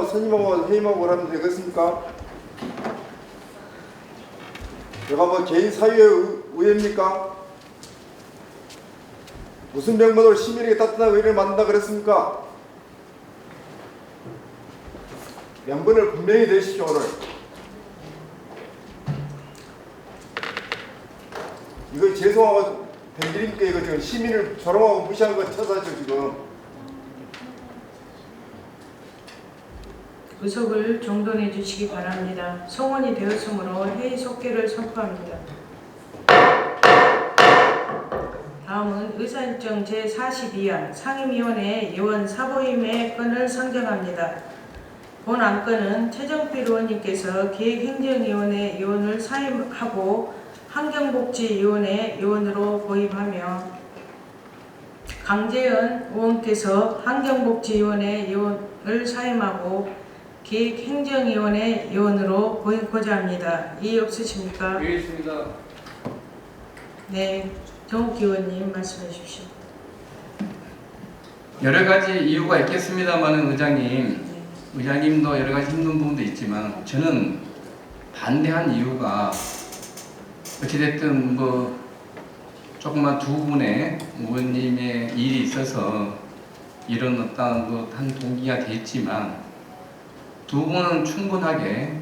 선임하고 해임하고 하면 되겠습니까? 내가 뭐 개인 사유에 의해입니까? 무슨 명목으로 시민에게 따뜻한 의뢰를 만든다 그랬습니까? 명분을 분명히 내십시오. 오늘 이거 죄송하고 대리님께 이거 지금 시민을 조롱하고 무시하는 거 처사죠 지금. 의석을 정돈해 주시기 바랍니다. 성원이 되었으므로 회의 속개를 선포합니다. 다음은 의사일정 제42항 상임위원회 예원 사보임의 건을 상정합니다. 본 안건은 최정필 의원님께서 기획행정위원회 위원을 사임하고 환경복지위원회 위원으로 보임하며 강재현 의원께서 환경복지위원회 위원을 사임하고 기획행정위원회 위원으로 보임고자 합니다. 이의 없으십니까? 예, 있습니다. 네, 정욱기 의원님 말씀해 주십시오. 여러 가지 이유가 있겠습니다만은 의장님도 여러 가지 힘든 부분도 있지만 저는 반대한 이유가 어찌됐든 뭐 조금만 두 분의 의원님의 일이 있어서 이런 어떤 한 동기가 됐지만 두 분은 충분하게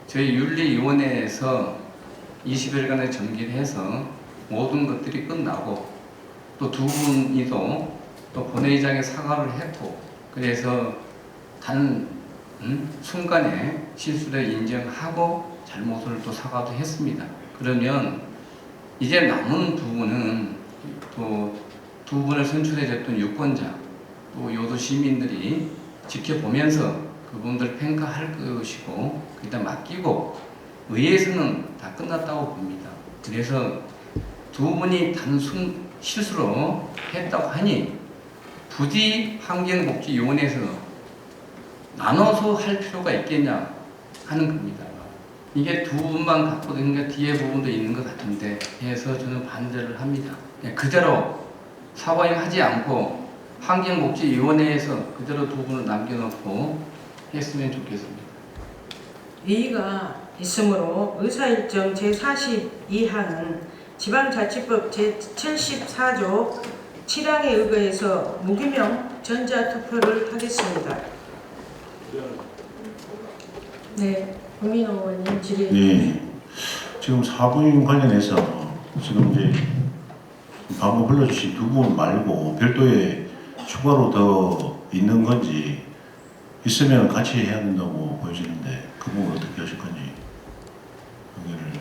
저희 윤리위원회에서 20일간의 정기를 해서 모든 것들이 끝나고 또 두 분이도 또 본회의장에 사과를 했고 그래서 단 순간에 실수를 인정하고 잘못을 또 사과도 했습니다. 그러면 이제 남은 부분은 또 두 분을 선출해줬던 유권자 또 요도 시민들이 지켜보면서 그분들 평가할 것이고 일단 맡기고 의회에서는 다 끝났다고 봅니다. 그래서 두 분이 단순 실수로 했다고 하니 부디 환경복지위원회에서 나눠서 할 필요가 있겠냐 하는 겁니다. 이게 두 분만 갖고 있는 게 뒤에 부분도 있는 것 같은데 해서 저는 반대를 합니다. 그대로 사과임 하지 않고 환경복지위원회에서 그대로 두 분을 남겨놓고 했으면 좋겠습니다. 이의가 있으므로 의사일정 제42항은 지방자치법 제74조 7항에 의거해서 무기명 전자투표를 하겠습니다. 네, 국민호 의원님 질의. 네, 지금 사부임 관련해서 지금 이제 방금 불러주신 두 분 말고 별도의 추가로 더 있는 건지 있으면 같이 해야 된다고 보여지는데 그 부분 어떻게 하실 건지 의견을.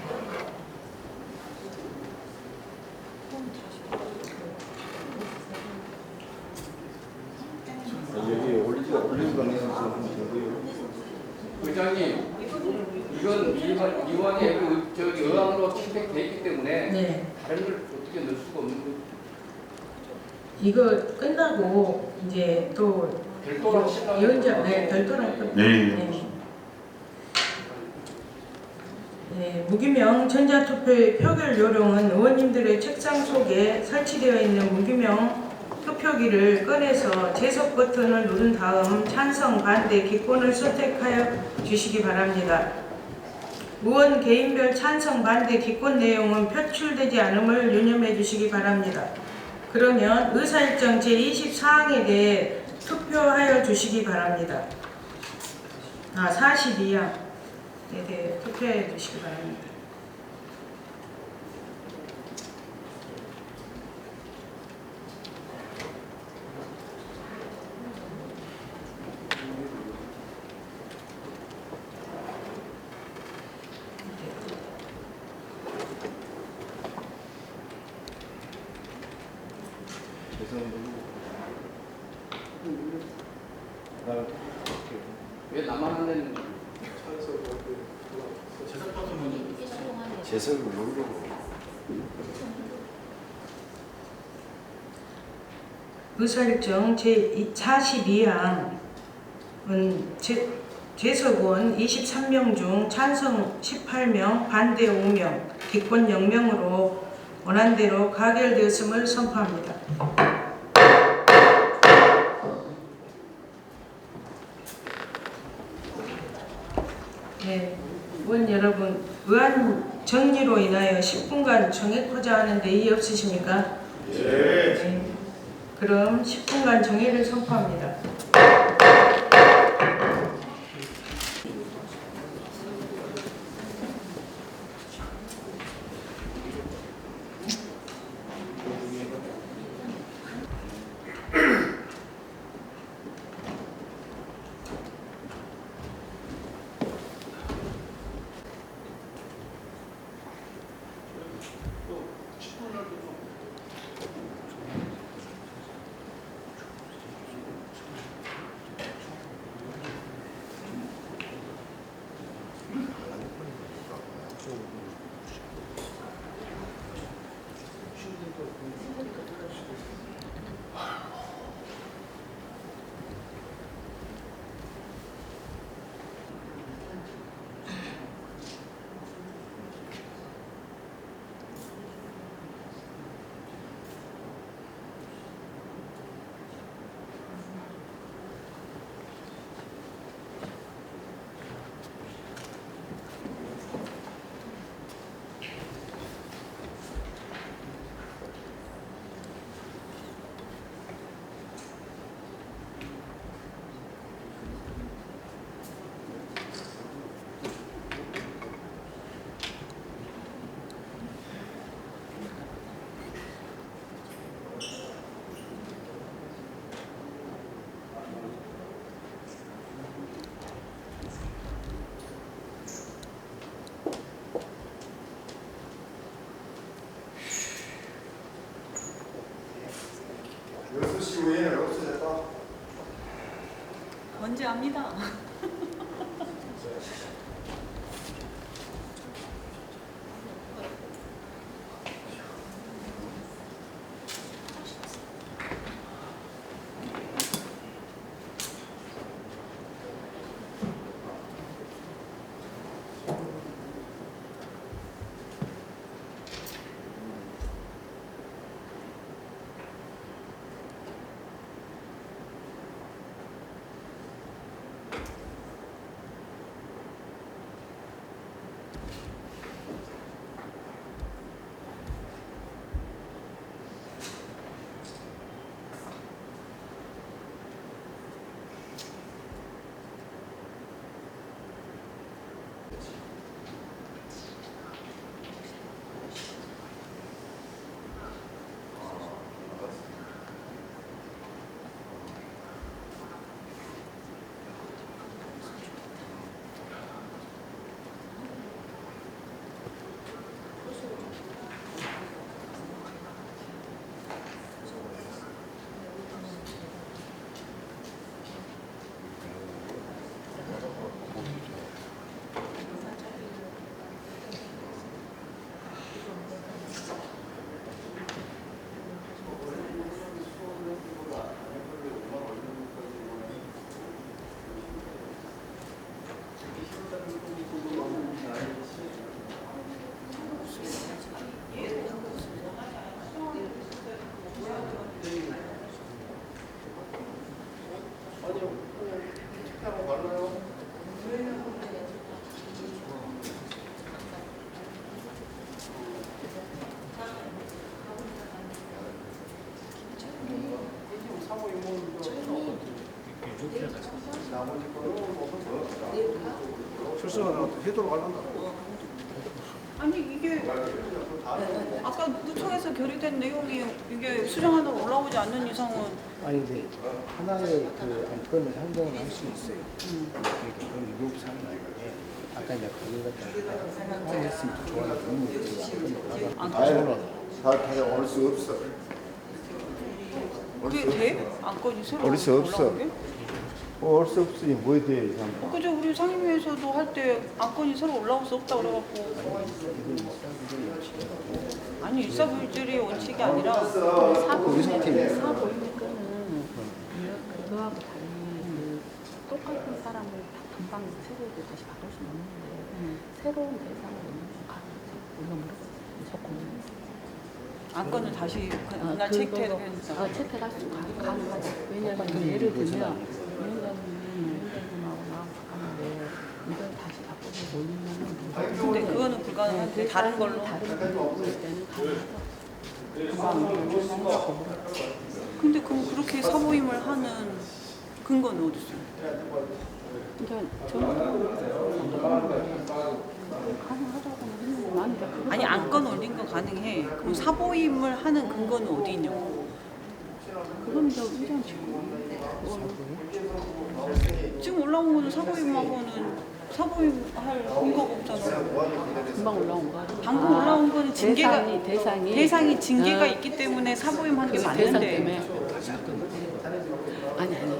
여기 올리는 거 아니에요? 의장님, 이건 위원회 의안으로 채택되어 있기 때문에 네, 다른 걸 어떻게 넣을 수가 없는 거죠. 이거 끝나고 이제 또 별도로 하시려고 위원장, 네, 별도로 할 겁니다. 네. 네, 무기명 전자투표의 표결 요령은 의원님들의 책상 속에 설치되어 있는 무기명 투표기를 꺼내서 제석 버튼을 누른 다음 찬성, 반대, 기권을 선택하여 주시기 바랍니다. 의원 개인별 찬성, 반대, 기권 내용은 표출되지 않음을 유념해 주시기 바랍니다. 그러면 의사일정 제24항에 대해 투표하여 주시기 바랍니다. 42항에 대해 투표해 주시기 바랍니다. 왜 나만 안 내는 거죠? 재석을 모르고. 의사일정 제42항은 재석원 23명 중 찬성 18명, 반대 5명, 기권 0명으로 원안대로 가결되었음을 선포합니다. 여러분, 의안 정리로 인하여 10분간 정액하자 하는데 이의 없으십니까? 네. 그럼 10분간 정회를 선포합니다. 외에는 없어졌다. 언제 압니다. 출석은 해도록 할란다. 아니 이게 아까 누청에서 결의된 내용이 이게 수정하다가 올라오지 않는 이상은 아니 근데 하나의 그 안건을 한정을 할 수 있어요. 그런 유급 상황인데 아까 이제 그걸 갖다 했으면 더 좋아하는 다 올 수 없어. 그게 돼? 안건이 새로 올 수 없어. 올라온 게? 올 수 없으니 뭐 돼? 참. 그죠 우리 상임위에서도 할 때 안건이 새로 올라올 수 없다 그래갖고 아니 일사불질의 원칙이 아니라 의사팀이에요. 사보이는 거는 그거하고 달리 그 똑같은 사람을 다 금방 새로우게 다시 바꿀 수는 없는데 새로운 대상을 넣는 가능하지. 우리가 무조건 안건을 다시 그날 체크해야 되니까 채택할 수 가능하죠. 왜냐하면 예를 들면 위원장님이 위원장님하고 나하고 바꿨는데 이걸 다시 바꾸고 올리면 그거는 불가능한데 다른 걸로. 다른 걸로 볼 때는 가능하죠. 금방 연락하고 근데 그럼 그렇게 사모임을 하는 근거는 어디 있어요? 그러니까 저는 가능하다고는 했는데 나는 그거 아니 안건 올린 거 가능해. 그럼 사모임을 하는 근거는 어디 있냐고. 그건 저 의견이죠. 지금 올라온 거는 사모임하고는 사모임 할 근거가 없잖아. 금방 올라온 거 방금 올라온 거는 징계가 대상이 징계가 어. 있기 때문에 사모임 하는 게 그래서 대상 맞는데. 때문에 아니 아니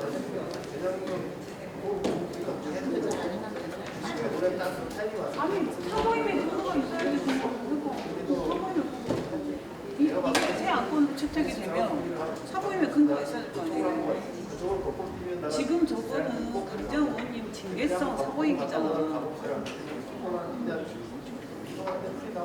사모임에 근거가 있어야지. 이게 새 안건 채택이 되면 사모임에 근거가 있어야 될 거 아니에요. 지금 저거는 강정 의원님 징계성 사모임이잖아.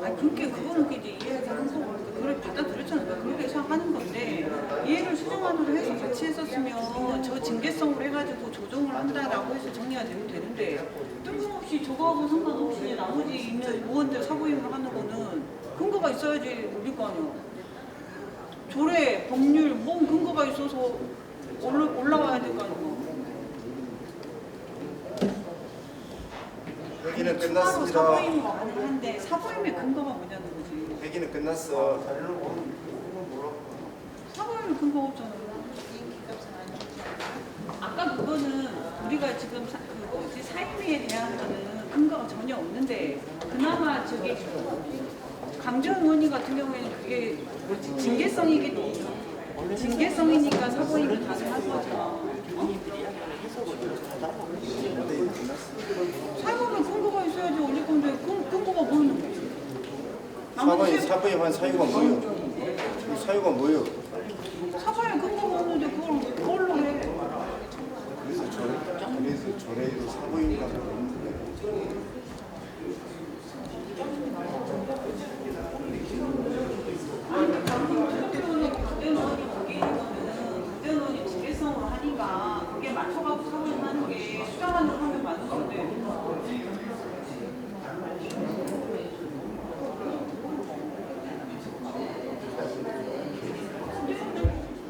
아니 그렇게 그거는 이제 이해가 하는 거고 그걸 받아들였잖아요. 그렇게 생각하는 건데 이해를 수정안으로 해서 같이 했었으면 저 징계성으로 해가지고 조정을 한다라고 해서 정리가 되면 되는데 뜬금없이 저거하고 상관없이 나머지 있는 의원들 사모임을 하는 거는 근거가 있어야지 올릴 거 아니야. 조례, 법률, 뭔 근거가 있어서 올라와야 될 거 아니야. 회기는 추가로 끝났습니다. 사모임이 가능한데 사모임의 근거가 뭐냐는 거지. 회기는 끝났어. 사모임의 근거가 없잖아. 아까 그거는 우리가 지금 그 뭐지 사임위에 대한 거는 근거가 전혀 없는데 그나마 저기 강정 의원님 같은 경우에는 그게 뭐지 징계성이니까 사모임이 가능한 거죠. 사모임은 근거가 있어야지 올릴 건데 근거가 뭐는 거지? 사모임 한 사유가 뭐예요? 사유가 뭐예요? 사모임에 근거가 없는데 그걸로 해. 그래서 조례에도 사모임이라는 게 없는데. 국회의원이 징계성으로 하니까 그게 맞춰가지고 사모임하는 게 수정안으로 하면 맞는 건데.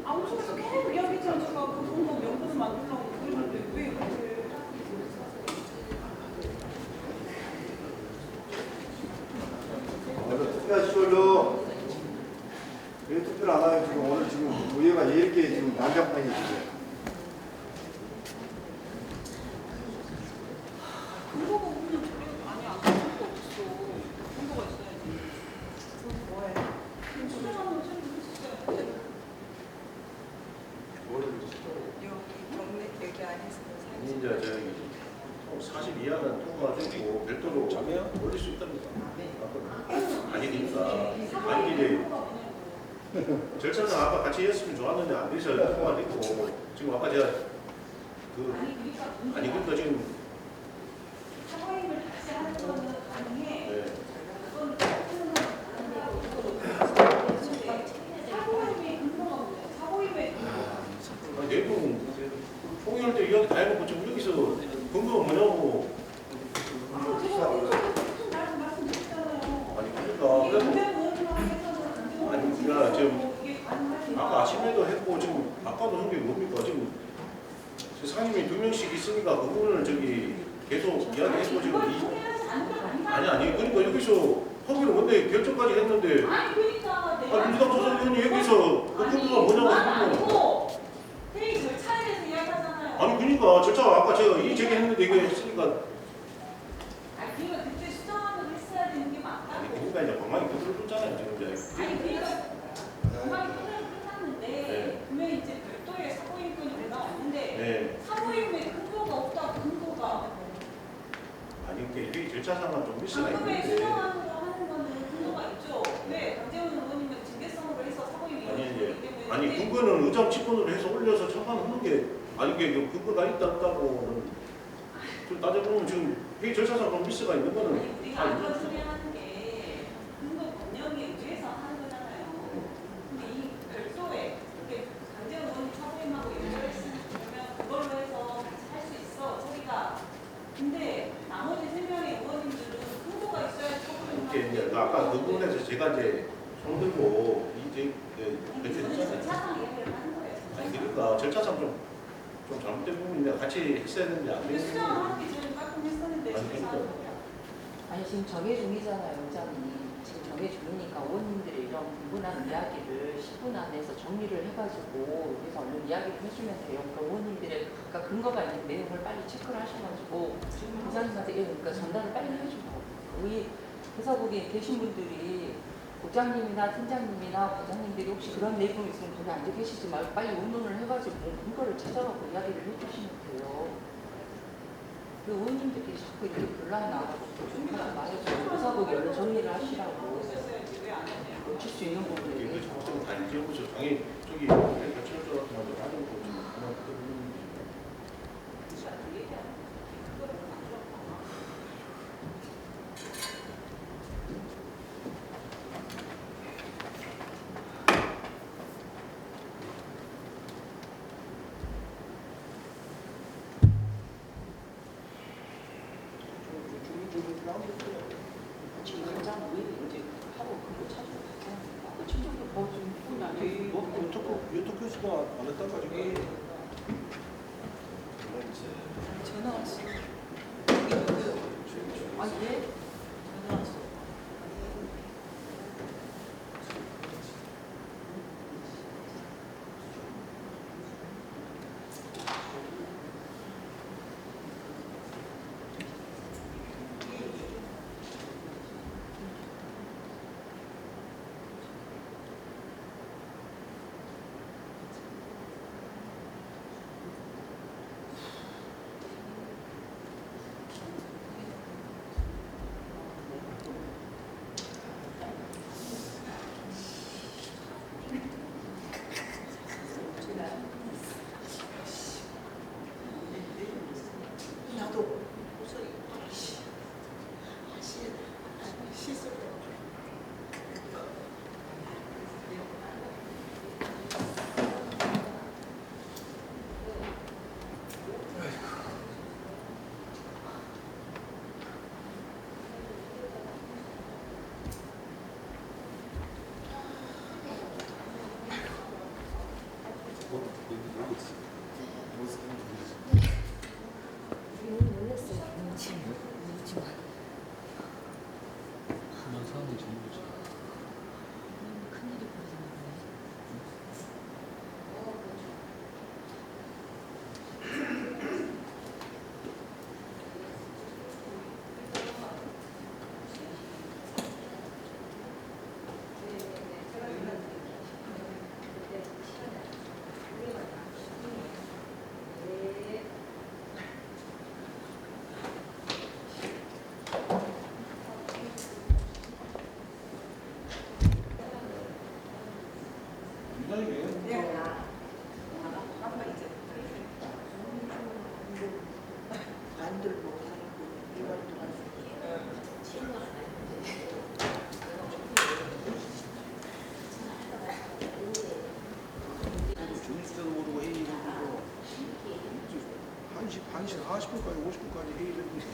아무 속에서 계속 이야기했잖아. 제가 그 정도 명분을 만들려고 그랬는데 왜 이렇게. 오늘 투표하시죠. 왜 투표를 안 하요? 지금 오늘 지금 의회가 이렇게 지금 난장판이 지금. 근거가 없는 조례 아니 아까 근거 없어. 근거가 있어야지. 뭐해? 수정안으로 처리했어요. 여기 경례 얘기 안 했어요. 이제 저기 40 이하는 통과되고 별도로 올릴 수 있답니다. 아니 그러니까 아니 이제 절차는 아까 같이 했으면 좋았는데 안 돼서 통과됐고 지금 아까 제가 아니 그러니까 지금 사모임을 다시 하는 거는 가능해. 네. 그건 사모임의 근거가 뭐야? 사모임의 아니, 내부 총회할 때 이야기 다 해놓고 지금 여기서 근거가 뭐냐고 제가 무슨 말씀드렸잖아요. 아니 그러니까 그래서 아니 우리가 지금 아까 아침에도 했고 지금 아까도 한 게 뭡니까 지금 상임위 2명씩 있으니까 그 부분을 저기 계속 이야기했고 지금 아니 그러니까 여기서 허기를 뭔데 결정까지 했는데 아니 그러니까 내가 민주당 소속위원이 여기서 그 근거가 뭐냐고 아니고 회의 절차에 대해서 이야기하잖아요. 아니 그러니까 절차가 아까 제가 이 제기했는데 이게 했으니까 아니 그러니까 그때 수정안으로 했어야 되는 게 맞다. 아니 그러니까 이제 방망이 두드러졌잖아요 지금 이제 아니 그러니까 정말 끝났는데 네. 그러면 이제 별도의 사모임권이 올라왔는데 네. 사모임에 근거가 없다고 근거가 아니 이게 회의 절차상은 좀 미스가 방금에 있는데 수정안으로 하는 거는 근거가 있죠. 왜 강재원 의원님은 징계성으로 해서 사모임이 아니 이루어지기 이제 때문에 아니 근거는 의장 직권으로 해서 올려서 처판하는 게 아니 이게 근거가 있다 없다고는 좀 따져보면 지금 회의 절차상 좀 미스가 있는 거는 아니 우리가 안건 소개하는 게 근거 번영에 의해서 하는 거잖아요. 근데 이 별도의 이게 강재원 의원님 사모임하고 연결했으면 그걸로 해서 같이 할 수 있어 소리가. 근데 나머지 3명의 의원님들은 근거가 있어야 처분을 그러니까 아까 그 부분에서 제가 이제 손 들고 이제 이렇게 했잖아요. 아니 그러니까 절차상 좀 잘못된 부분인데 같이 했어야 되는데 안 근데 됐는데. 수정하기 전에 깔끔 했었는데 아니, 그러니까. 아니 지금 정해 중이잖아요, 의장님. 지금 정해 중이니까 의원님들의 이런 분분한 이야기를 10분 안에서 정리를 해가지고 여기서 얼른 이야기를 해주면 돼요. 그러니까 의원님들의 각각 근거가 있는 내용을 빨리 체크를 하셔가지고 의장님한테 그러니까 전달을 빨리 해주고 우리 회사국에 계신 분들이 국장님이나 팀장님이나 과장님들이 혹시 그런 내용이 있으면 거기 앉아 계시지 말고 빨리 운동을 해가지고 근거를 찾아가고 이야기를 해주시면 돼요. 그 의원님들끼리 자꾸 이렇게 불러야 나가고 좀 말해서 회사국에 얼른 정리를 하시라고 고칠 수 있는 부분에 이게 대해서. 다 이제부터 장애 저기 철저하게 하는 거 좀 그만 끄는 지금 당장 왜 이제 하루 그거 찾으러 갔잖아요. 그 친구도 더좀 뿐이 아니고 유튜브 교수가 안 했단 말이야. 전화 왔어. 아 예? 전화 왔어. 중립적으로 회의를 하고 1시 40분까지 50분까지 회의를 했는데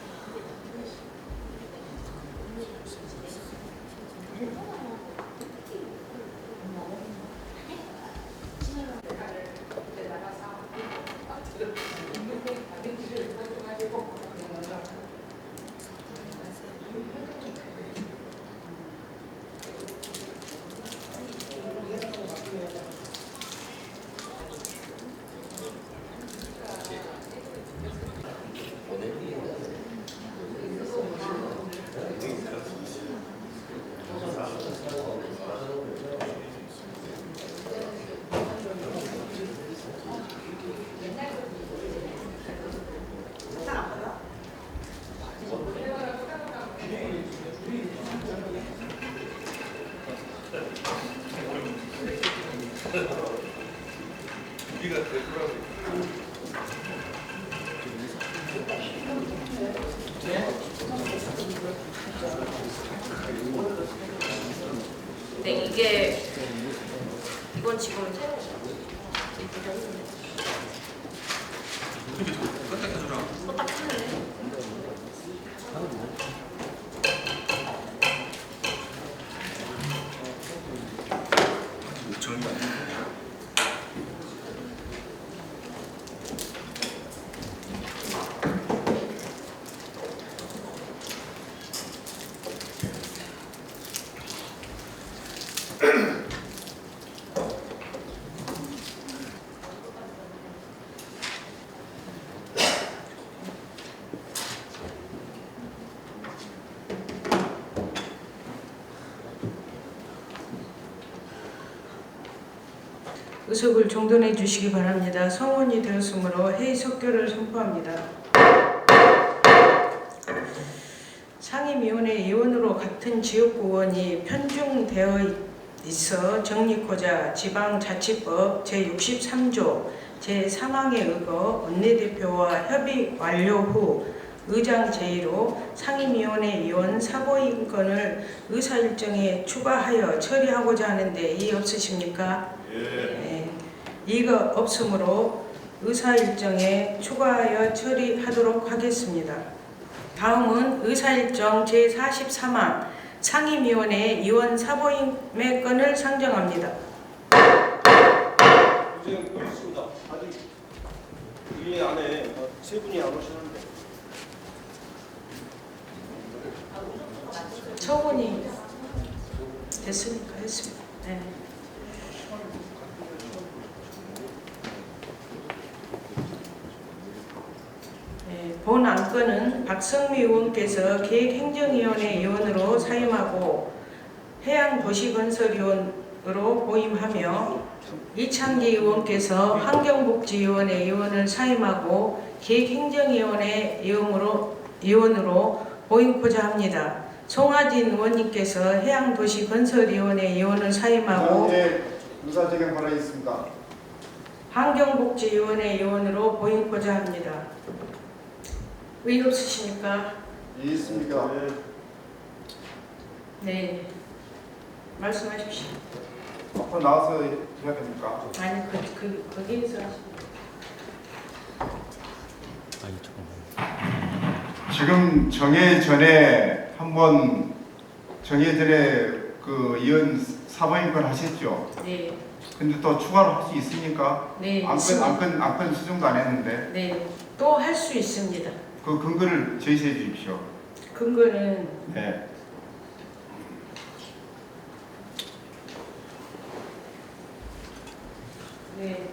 네, 이건 지금 딱 하네. 의석을 정돈해 주시기 바랍니다. 성원이 되었으므로 회의 석결을 선포합니다. 상임위원회 의원으로 같은 지역구 의원이 편중되어 있어 정리코자 지방자치법 제63조 제3항에 의거 원내대표와 협의 완료 후 의장 제의로 상임위원회 의원 사보임건을 의사일정에 추가하여 처리하고자 하는데 이의 없으십니까? 네. 이의가 없으므로 의사일정에 추가하여 처리하도록 하겠습니다. 다음은 의사일정 제43항 상임위원회 의원 사보임의 건을 상정합니다. 이제 있습니다. 아직 이 안에 세 분이 안 오시는데. 처분이 됐으니까 했습니다. 네. 네, 본 안건은 박성미 의원께서 기획행정위원회 의원으로 사임하고 해양도시건설위원으로 보임하며 이창기 의원께서 환경복지위원회 의원을 사임하고 기획행정위원회 의원으로 보임코자 합니다. 송하진 의원님께서 해양도시건설위원회 의원을 사임하고 의사진행 바라겠습니다. 환경복지위원회 의원으로 보임코자 합니다. 의의 없으십니까? 예, 있습니다. 네, 말씀하십시오. 앞으로 나와서 해야 됩니까? 아니, 거기에서 하십니다. 지금 정회 전에 한번 정회 전에 그 의원 사보임권 하셨죠? 네. 근데 또 추가로 할 수 있습니까? 네. 안건 수정도 안 했는데. 네. 또 할 수 있습니다. 그 근거를 제시해 주십시오. 근거는 네. 네.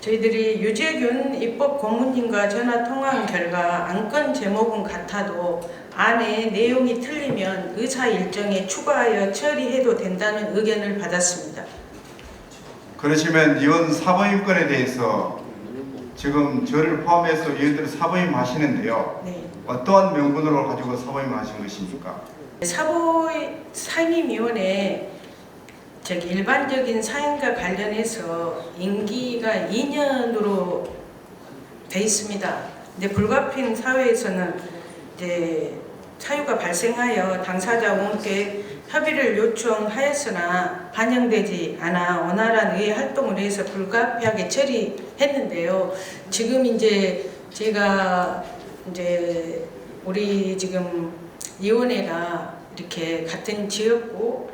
저희들이 유재균 입법고문님과 전화 통화한 결과 안건 제목은 같아도 안에 내용이 틀리면 의사 일정에 추가하여 처리해도 된다는 의견을 받았습니다. 그러시면 의원 사보임권에 대해서 지금 저를 포함해서 의원들을 사보임 하시는데요. 네. 어떠한 명분으로 가지고 사보임 하신 것입니까? 상임위원회 일반적인 사연과 관련해서 임기가 2년으로 돼 있습니다. 근데 불가피한 사회에서는 이제 사유가 발생하여 당사자 의원께 협의를 요청하였으나 반영되지 않아 원활한 의회 활동을 위해서 불가피하게 처리했는데요. 지금 이제 제가 이제 우리 지금 위원회가 이렇게 같은 지역구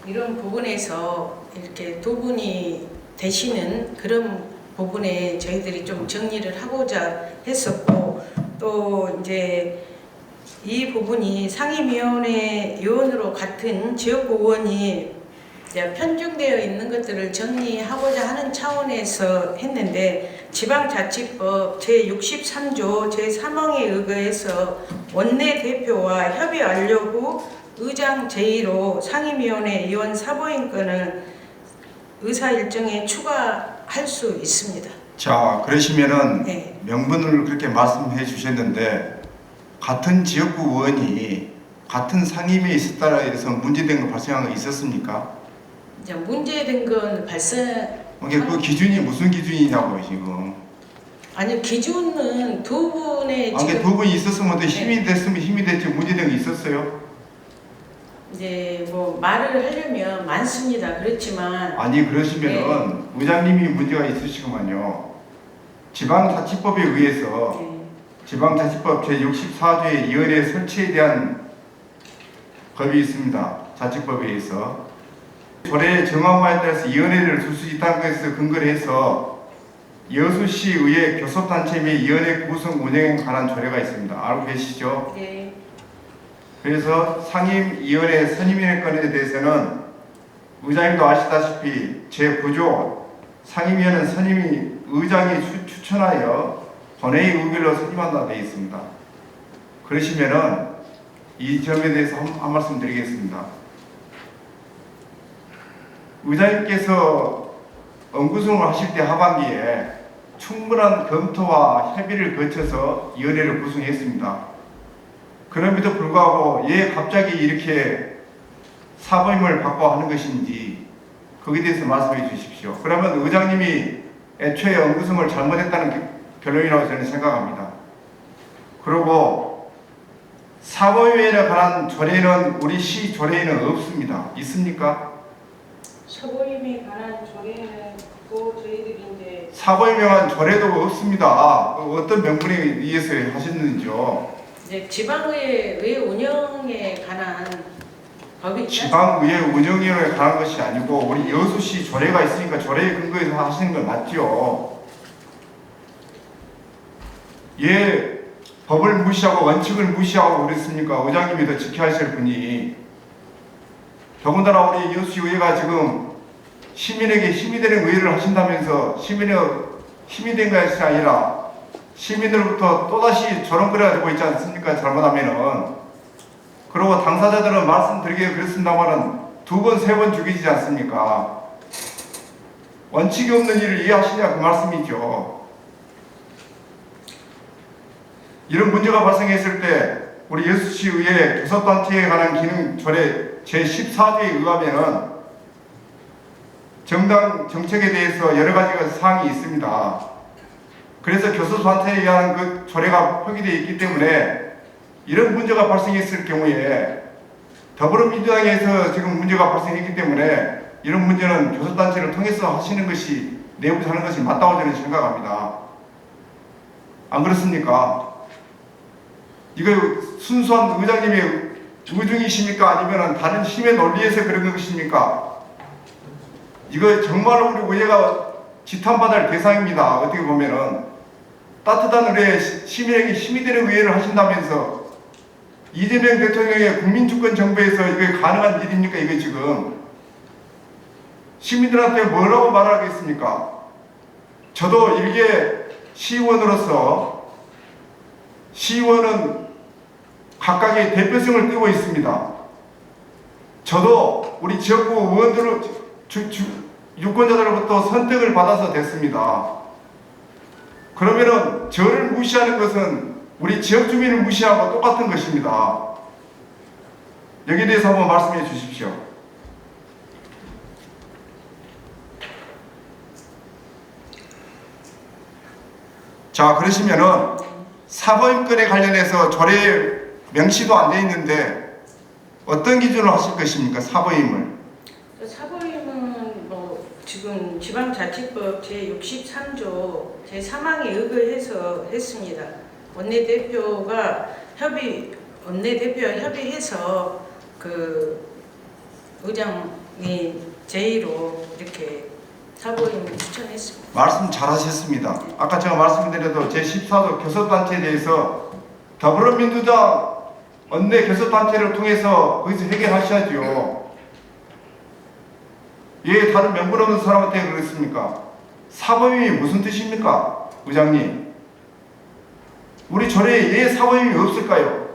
이런 부분에서 이렇게 두 분이 되시는 그런 부분에 저희들이 좀 정리를 하고자 했었고, 또 이제 이 부분이 상임위원회 의원으로 같은 지역구 의원이 이제 편중되어 있는 것들을 정리하고자 하는 차원에서 했는데, 지방자치법 제63조 제3항에 의거해서 원내대표와 협의 완료 후 의장 제의로 상임위원회 의원 사보임권을 의사 일정에 추가할 수 있습니다. 자, 그러시면은 네. 명분을 그렇게 말씀해 주셨는데 같은 지역구 의원이 같은 상임위에 있었다라 해서 문제된 거 발생한 거 있었습니까? 이제 문제된 건 그 기준이 무슨 기준이냐고요 지금. 아니, 기준은 두 분의 아니, 두 분이 있었으면 힘이 됐으면 힘이 됐지 문제된 게 있었어요? 이제 뭐 말을 하려면 많습니다. 그렇지만 아니, 그러시면은 의장님이 문제가 있으시구만요. 지방자치법에 의해서 지방자치법 제64조의 위원회 설치에 대한 법이 있습니다. 자치법에 의해서 조례 정한 바에 따라서 위원회를 줄 수 있다는 것에서 근거를 해서 여수시 의회 교섭단체 및 위원회 구성 운영에 관한 조례가 있습니다. 알고 계시죠? 네. 그래서 상임위원회 선임위원회 건에 대해서는 의장님도 아시다시피 제9조 상임위원회는 선임위 의장이 추천하여 본회의 의결로 선임한다 되어 있습니다. 그러시면은 이 점에 대해서 한 말씀 드리겠습니다. 의장님께서 엄구승을 하실 때 하반기에 충분한 검토와 협의를 거쳐서 위원회를 구성했습니다. 그럼에도 불구하고 왜 갑자기 이렇게 사보임을 받고 하는 것인지 거기에 대해서 말씀해 주십시오. 그러면 의장님이 애초에 엄구승을 잘못했다는 결론이라고 저는 생각합니다. 그리고 사보임에 관한 조례는 우리 시 조례에는 없습니다. 있습니까? 사보임에 관한 조례는 또 저희들이 이제 사보임에 관한 조례도 없습니다. 어떤 명분에 의해서 하셨는지요? 이제 지방의회 운영에 관한 법이 있지 지방의회 운영위에 관한 것이 아니고 우리 여수시 조례가 있으니까 조례에 근거해서 하시는 건 맞죠. 예, 법을 무시하고 원칙을 무시하고 그랬습니까? 의장님이 더 지켜야 하실 분이. 더군다나 우리 여수시 의회가 지금 시민에게 힘이 되는 의회를 하신다면서 시민의 힘이 된 것이 아니라 시민들부터 또다시 조롱거리가 되고 있지 않습니까? 잘못하면은. 그리고 당사자들은 말씀드리기에 그렇습니다만은 2번, 3번 죽이지 않습니까? 원칙이 없는 일을 이해하시냐 그 말씀이죠. 이런 문제가 발생했을 때 우리 여수시 의회 교섭단체에 관한 기능 조례 제14조에 의하면은 정당 정책에 대해서 여러 가지 사항이 있습니다. 그래서 교섭단체에 의한 그 조례가 표기되어 있기 때문에 이런 문제가 발생했을 경우에 더불어민주당에서 지금 문제가 발생했기 때문에 이런 문제는 교섭단체를 통해서 하시는 것이 내부에서 하는 것이 맞다고 저는 생각합니다. 안 그렇습니까? 이거 순수한 의장님의 의중이십니까? 아니면 다른 힘의 논리에서 그런 것입니까? 이거 정말 우리 의회가 지탄받을 대상입니다. 어떻게 보면은 따뜻한 의회, 시민에게 힘이 되는 의회를 하신다면서 이재명 대통령의 국민주권 정부에서 이게 가능한 일입니까? 이게 지금 시민들한테 뭐라고 말하겠습니까? 저도 일개 시의원으로서 시의원은 각각의 대표성을 띠고 있습니다. 저도 우리 지역구 의원들 유권자들로부터 선택을 받아서 됐습니다. 그러면은 저를 무시하는 것은 우리 지역 주민을 무시하고 똑같은 것입니다. 여기에 대해서 한번 말씀해 주십시오. 자, 그러시면은 사보임권에 관련해서 조례 명시도 안 돼 있는데 어떤 기준으로 하실 것입니까? 사보임을. 사보임은 뭐 지금 지방자치법 제63조 제3항에 의거해서 했습니다. 원내대표와 협의해서 그 의장이 제의로 이렇게 사보임을 추천했습니다. 말씀 잘하셨습니다. 아까 제가 말씀드려도 제14조 교섭단체에 대해서 더불어민주당 원내 교섭단체를 통해서 거기서 해결하셔야죠. 왜 다른 명분 없는 사람한테 그랬습니까? 사보임이 무슨 뜻입니까? 의장님, 우리 조례에 왜 사보임이 없을까요?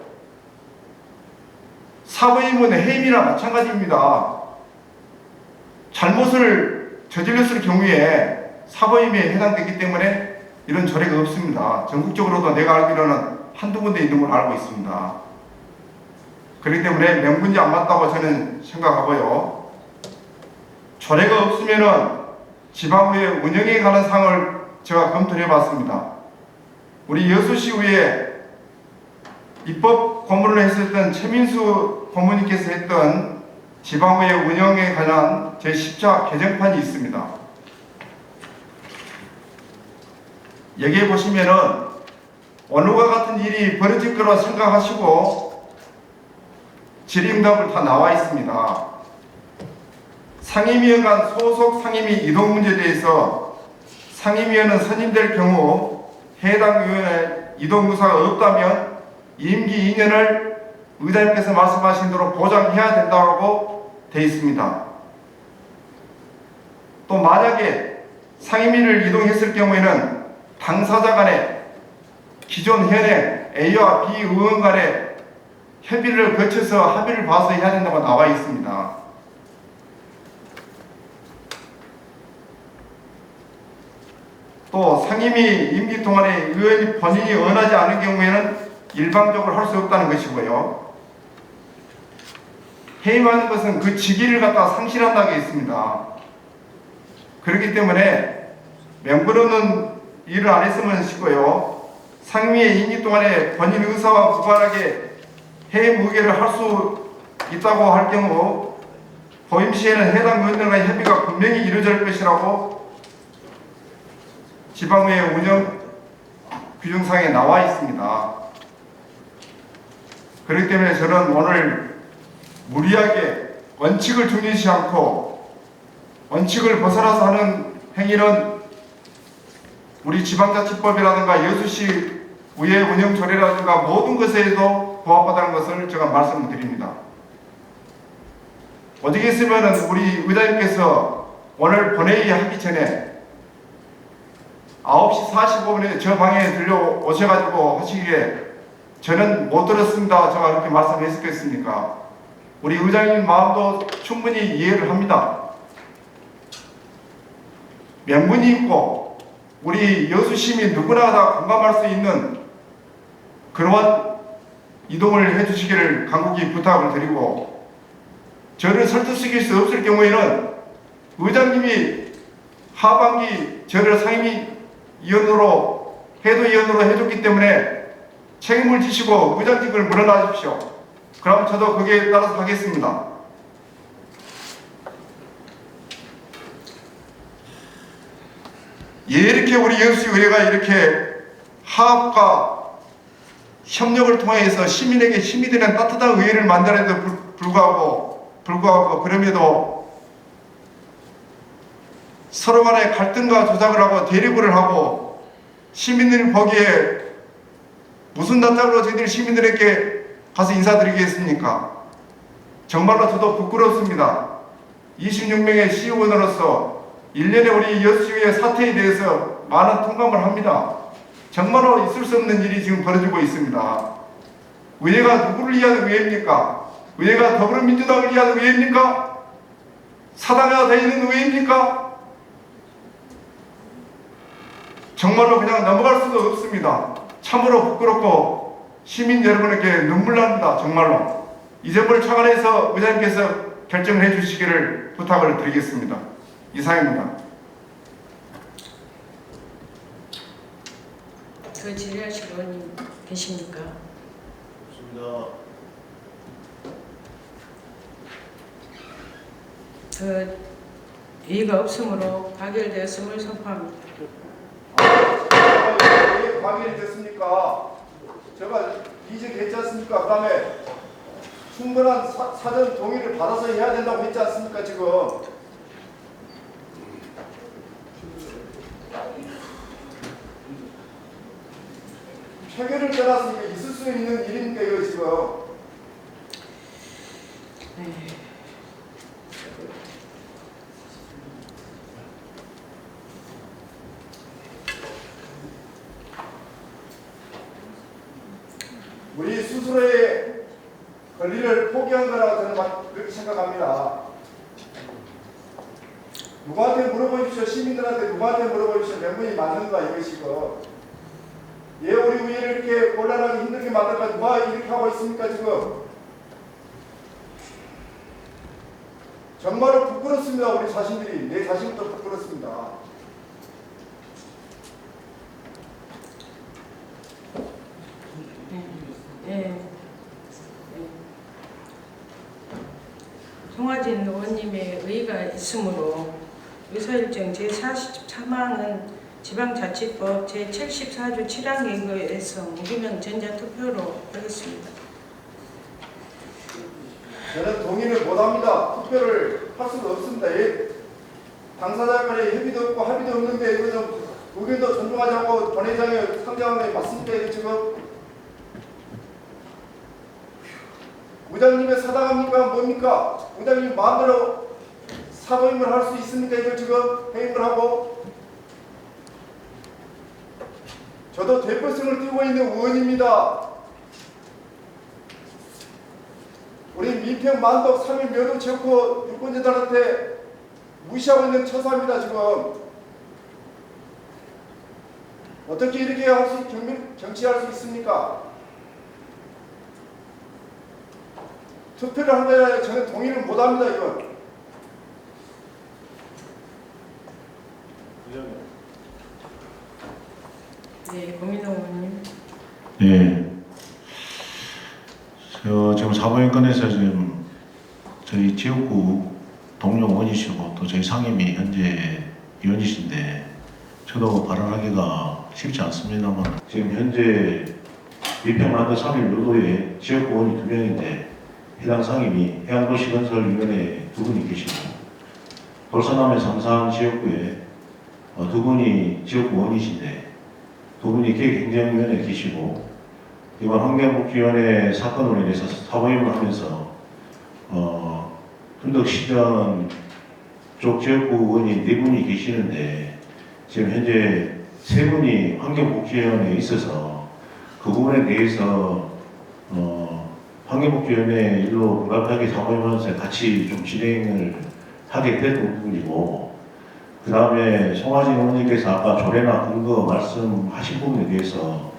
사보임은 해임이나 마찬가지입니다. 잘못을 저질렀을 경우에 사보임에 해당되기 때문에 이런 조례가 없습니다. 전국적으로도 내가 알기로는 한두 군데 있는 걸 알고 있습니다. 그렇기 때문에 명분이 안 맞다고 저는 생각하고요. 조례가 없으면은 지방의회 운영에 관한 사항을 제가 검토해 봤습니다. 우리 여수시의회 입법 고문을 했었던 최민수 고문님께서 했던 지방의회 운영에 관한 제10차 개정판이 있습니다. 여기에 보시면은 오늘과 같은 일이 벌어질 거라 생각하시고 질의응답을 다 나와 있습니다. 상임위원 간 소속 상임위 이동 문제에 대해서 상임위원은 선임될 경우 해당 위원의 이동 의사가 없다면 임기 2년을 의장님께서 말씀하신 대로 보장해야 된다고 되어 있습니다. 또 만약에 상임위를 이동했을 경우에는 당사자 간에 기존 현행 A와 B 의원 간에 협의를 거쳐서 합의를 봐서 해야 된다고 나와 있습니다. 상임위 임기 동안에 의원이 본인이 원하지 않은 경우에는 일방적으로 할 수 없다는 것이고요. 해임하는 것은 그 직위를 갖다 상실한다고 했습니다. 그렇기 때문에 명분 없는 일을 안 했으면 하시고요. 상임위의 임기 동안에 본인 의사와 무관하게 해임 의결을 할 수 있다고 할 경우 보임 시에는 해당 의원들과의 협의가 분명히 이루어질 것이라고 지방의회 운영 규정상에 나와 있습니다. 그렇기 때문에 저는 오늘 무리하게 원칙을 중요시 않고 원칙을 벗어나서 하는 행위는 우리 지방자치법이라든가 여수시 의회 운영 조례라든가 모든 것에도 부합하다는 것을 제가 말씀드립니다. 어떻겠으면 우리 의장님께서 오늘 본회의 하기 전에 9시 45분에 저 방에 들려오셔가지고 하시기에 저는 못 들었습니다. 제가 그렇게 말씀했었겠습니까? 우리 의장님 마음도 충분히 이해를 합니다. 명분이 있고 우리 여수 시민 누구나 다 공감할 수 있는 그러한 이동을 해주시기를 간곡히 부탁을 드리고, 저를 설득시킬 수 없을 경우에는 의장님이 하반기 저를 상임위원으로 해도위원으로 해줬기 때문에 책임을 지시고 의장직을 물러나십시오. 그럼 저도 거기에 따라서 하겠습니다. 이렇게 우리 여수의회가 이렇게 화합과 협력을 통해서 시민에게 힘이 되는 따뜻한 의회를 만들어도 불구하고 그럼에도 서로 간에 갈등과 조작을 하고 대립을 하고 시민들이 보기에 무슨 답답으로 저희들 시민들에게 가서 인사드리겠습니까? 정말로 저도 부끄럽습니다. 26명의 시의원으로서 1년에 우리 여수시의 사태에 대해서 많은 통감을 합니다. 정말로 있을 수 없는 일이 지금 벌어지고 있습니다. 의회가 누구를 위한 의회입니까? 의회가 더불어민주당을 위한 의회입니까? 사당화가 되어 있는 의회입니까? 정말로 그냥 넘어갈 수도 없습니다. 참으로 부끄럽고 시민 여러분에게 눈물 납니다. 정말로. 이 점을 차관해서 의장님께서 결정을 해주시기를 부탁을 드리겠습니다. 이상입니다. 그 질의하실 의원님 계십니까? 좋습니다. 그 이의가 없으므로 가결되었음을 선포합니다. 왜 과결이 됐습니까? 제가 이직했지 않습니까? 그 다음에 충분한 사전 동의를 받아서 해야 된다고 했지 않습니까? 지금 표결을 떠나서 이게 있을 수 있는 일입니까? 이거 지금 네. 우리 스스로의 권리를 포기한 거라고 저는 그렇게 생각합니다. 누구한테 물어보십시오. 시민들한테 누구한테 물어보십시오. 명분이 맞는가 이것이고. 예, 우리 의회를 이렇게 곤란하게 힘들게 만들까 누가 이렇게 하고 있습니까 지금? 정말로 부끄럽습니다. 우리 자신들이. 내 자신부터 부끄럽습니다. 네. 송하진 의원님의 의의가 있으므로 의사일정 제43항은 지방자치법 제74조 7항에 의해서 무기명 전자투표로 하겠습니다. 저는 동의를 못합니다. 투표를 할 수가 없습니다. 당사자 간에 협의도 없고 합의도 없는데 이거 좀 의견도 존중하자고 본회의장에 상정한 게 맞습니까? 이거 지금 의장님의 사당합니까? 뭡니까? 의장님 마음대로 사도임을 할 수 있습니까? 이걸 지금 회임을 하고 저도 대표성을 띄고 있는 의원입니다. 우리 민평 만덕 3일 면허 체육호 유권자들한테 무시하고 있는 처사입니다. 지금 어떻게 이렇게 정치할 수 있습니까? 투표를 하는데 저는 동의를 못합니다. 이건. 네, 고민호 의원님. 예. 지금 사보임권에서 지금 저희 지역구 동료 의원이시고 또 저희 상임위 현재 위원이신데 저도 발언하기가 쉽지 않습니다만 지금 현재 위평만도 3일 노도에 지역구 의원이 2명인데 해당 상임위 해안도시건설위원회 2분이 계시고 돌서남의 삼산 지역구에 2분이 지역구 의원이신데 2분이 기획행정위원회에 계시고 이번 환경복지위원회 사건으로 인해서 사보임을 하면서 순덕시장 쪽 지역구 의원이 4분이 계시는데 지금 현재 3분이 환경복지위원회에 있어서 그 부분에 대해서 환경복지위원회 일로 불가피하게 사보임하면서 같이 좀 진행을 하게 됐던 부분이고 그 다음에 송하진 의원님께서 아까 조례나 근거 말씀하신 부분에 대해서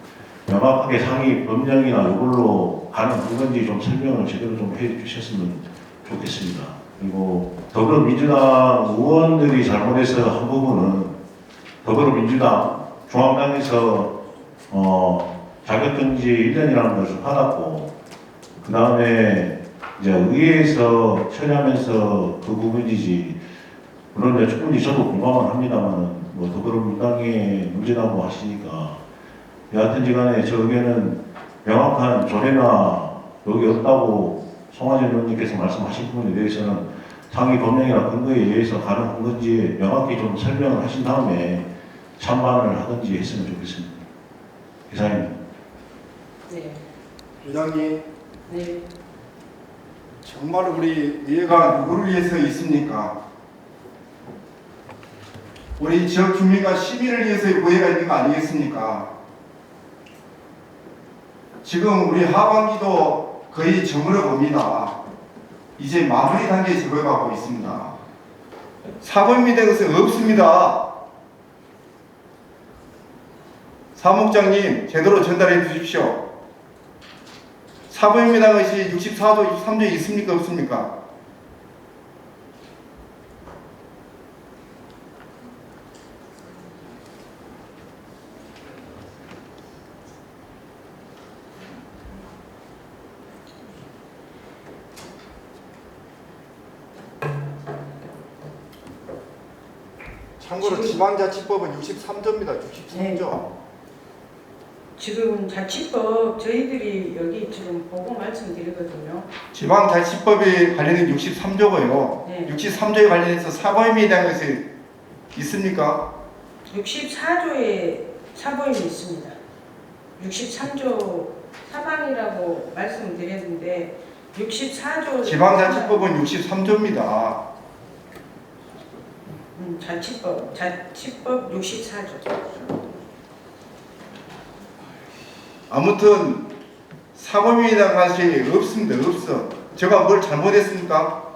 명확하게 상위 법령이나 이걸로 가는 건지 좀 설명을 제대로 좀 해주셨으면 좋겠습니다. 그리고 더불어민주당 의원들이 잘못해서 한 부분은 더불어민주당 중앙당에서 자격정지 1년이라는 것을 받았고 그 다음에 이제 의회에서 처리하면서 그 부분이지 물론 이제 충분히 저도 공감은 합니다만 뭐 더불어민주당에 문제라고 하시니까 여하튼지 간에 저 의견은 명확한 조례나 여기 없다고 송하진 의원님께서 말씀하신 부분에 대해서는 상위 법령이나 근거에 의해서 가능한 건지 명확히 좀 설명을 하신 다음에 찬반을 하든지 했으면 좋겠습니다. 이상입니다. 네. 회장님, 네. 정말 우리 의회가 누구를 위해서 있습니까? 우리 지역 주민과 시민을 위해서 의회가 있는 거 아니겠습니까? 지금 우리 하반기도 거의 저물어 봅니다. 이제 마무리 단계에 접어가고 있습니다. 사보임이 된 것은 없습니다. 사무국장님 제대로 전달해 주십시오. 사보임이라는 것이 64조, 63조에 있습니까? 없습니까? 참고로 지방자치법은 63조입니다. 63조. 지금 자치법 저희들이 여기 지금 보고 말씀드리거든요. 지방자치법에 관련된 63조고요. 네. 63조에 관련해서 사보임에 대한 것이 있습니까? 64조에 사보임이 있습니다. 63조 사방이라고 말씀드렸는데 64조 지방자치법은 63조입니다. 자치법 64조. 아무튼 사보임에 대한 것이 없습니다. 없어. 제가 뭘 잘못했습니까?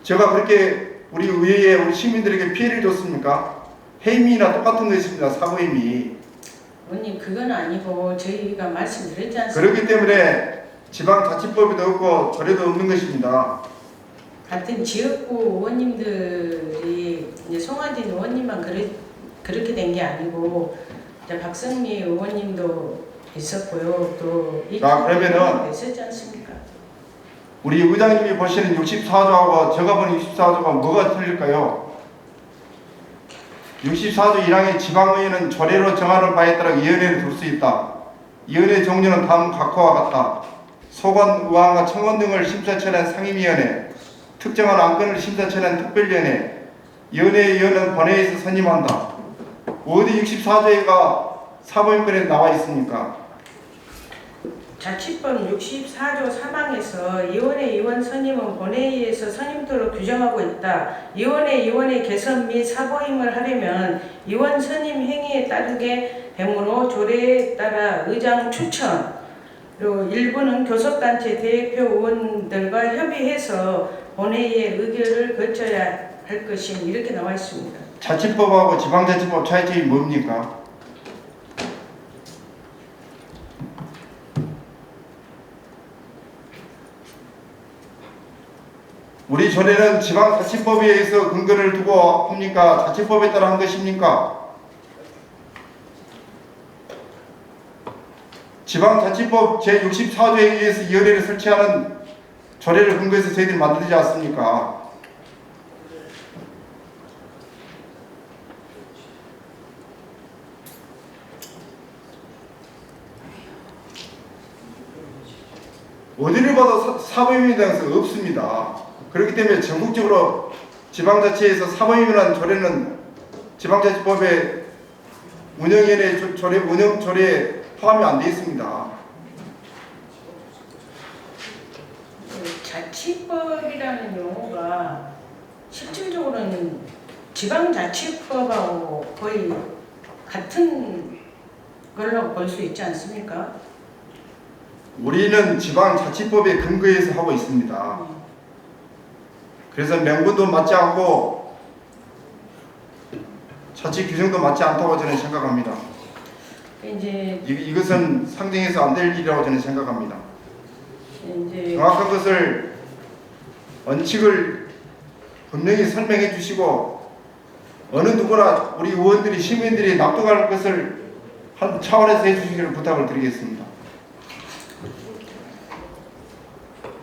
제가 그렇게 우리 의회에 우리 시민들에게 피해를 줬습니까? 해임이나 똑같은 것입니다. 사보임이. 의원님 그건 아니고 저희가 말씀드렸지 않습니까? 그렇기 때문에 지방자치법에도 없고 조례도 없는 것입니다. 같은 지역구 의원님들이 이제 송하진 의원님만 그렇게 된 게 아니고 이제 박성미 의원님도 있었고요. 또 그러면은 있었지 않습니까? 우리 의장님이 보시는 64조하고 제가 보는 64조가 뭐가 틀릴까요? 64조 1항의 지방의회는 조례로 정하는 바에 따라 위원회를 둘 수 있다. 위원회 종류는 다음 각호와 같다. 소관, 의왕과 청원 등을 심사처리한 상임위원회, 특정한 안건을 심사처리한 특별위원회, 위원회의원은 본회의에서 선임한다. 어디 64조가 사보임권에 나와 있습니까? 자치법 64조 3항에서 위원회 의원 선임은 본회의에서 선임토록 규정하고 있다. 위원회 개선 및 사보임을 하려면 의원 선임 행위에 따르게 되므로 조례에 따라 의장 추천, 그리고 일부는 교섭단체 대표 의원들과 협의해서 본회의에 의결을 거쳐야 할 것임 이렇게 나와 있습니다. 자치법하고 지방자치법 차이점이 뭡니까? 우리 조례는 지방자치법에 의해서 근거를 두고 합니까? 자치법에 따라 한 것입니까? 지방자치법 제64조에 의해서 이 의회를 설치하는 조례를 근거해서 저희들이 만들지 않습니까? 어디를 봐도 사법임에 대해서 없습니다. 그렇기 때문에 전국적으로 지방자치에서 사법임이라는 조례는 지방자치법의 운영위원회 조례, 운영 조례에 포함이 안 되어 있습니다. 자치법이라는 용어가 실질적으로는 지방자치법하고 거의 같은 걸로 볼 수 있지 않습니까? 우리는 지방자치법에 근거해서 하고 있습니다. 그래서 명분도 맞지 않고 자치 규정도 맞지 않다고 저는 생각합니다. 이제 이것은 상정해서 안 될 일이라고 저는 생각합니다. 이제 정확한 것을 원칙을 분명히 설명해 주시고 어느 누구나 우리 의원들이 시민들이 납득할 것을 한 차원에서 해주시기를 부탁을 드리겠습니다.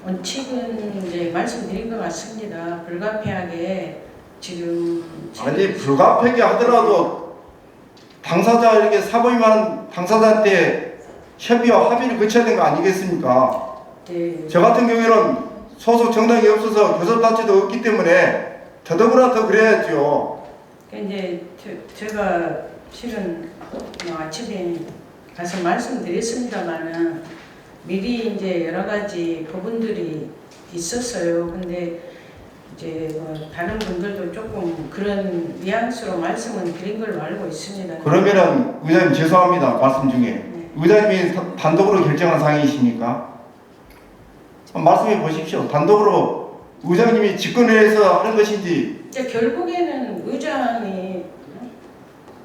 원칙은 이제 말씀드린 것 같습니다. 불가피하게 지금 아니 불가피하게 하더라도 당사자 이렇게 사보임하는 당사자한테 협의와 합의를 거쳐야 되는 거 아니겠습니까? 네. 저 같은 경우에는 소속 정당이 없어서 교섭단체도 없기 때문에 더더구나 더 그래야죠. 이제 제가 실은 아침에 가서 말씀드렸습니다만은 미리 이제 여러 가지 부분들이 있었어요. 근데 이제 뭐 다른 분들도 조금 그런 뉘앙스로 말씀을 드린 걸로 알고 있습니다. 그러면은 의장님 죄송합니다. 말씀 중에 의장님이 단독으로 결정한 사항이십니까? 말씀해 보십시오. 단독으로 의장님이 직권해서 하는 것인지. 이제 결국에는 의장이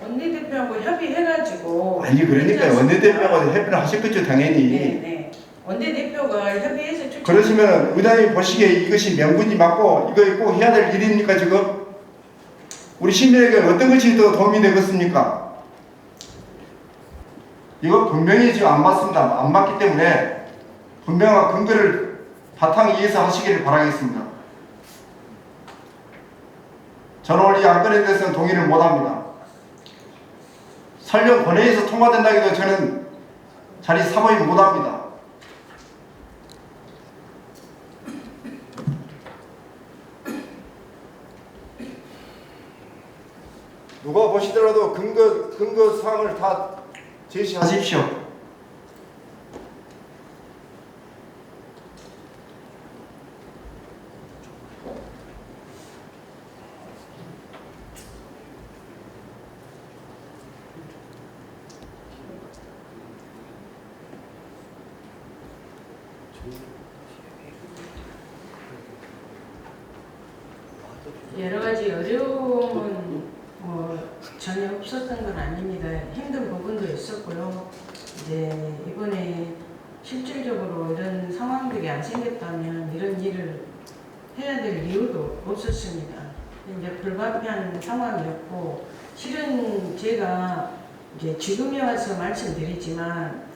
원내대표하고 협의해가지고. 아니 그러니까 원내대표하고 협의를 하셨겠죠 당연히. 네네. 원내대표가 협의해서 추천. 그러시면 의장님 보시기에 이것이 명분이 맞고 이거 꼭 해야 될 일입니까 지금? 우리 시민에게 어떤 것이 더 도움이 되겠습니까? 이거 분명히 지금 안 맞습니다. 안 맞기 때문에 분명한 근거를 바탕에 의해서 하시기를 바라겠습니다. 저는 오늘 이 안건에 대해서는 동의를 못합니다. 설령 본회의에서 통과된다고 해도 저는 자리 사모임 못합니다. 누가 보시더라도 근거 사항을 다 제시하십시오. 여러 가지 어려움은 전혀 없었던 건 아닙니다. 힘든 부분도 있었고요. 이제 이번에 실질적으로 이런 상황들이 안 생겼다면 이런 일을 해야 될 이유도 없었습니다. 이제 불가피한 상황이었고, 실은 제가 이제 지금에 와서 말씀드리지만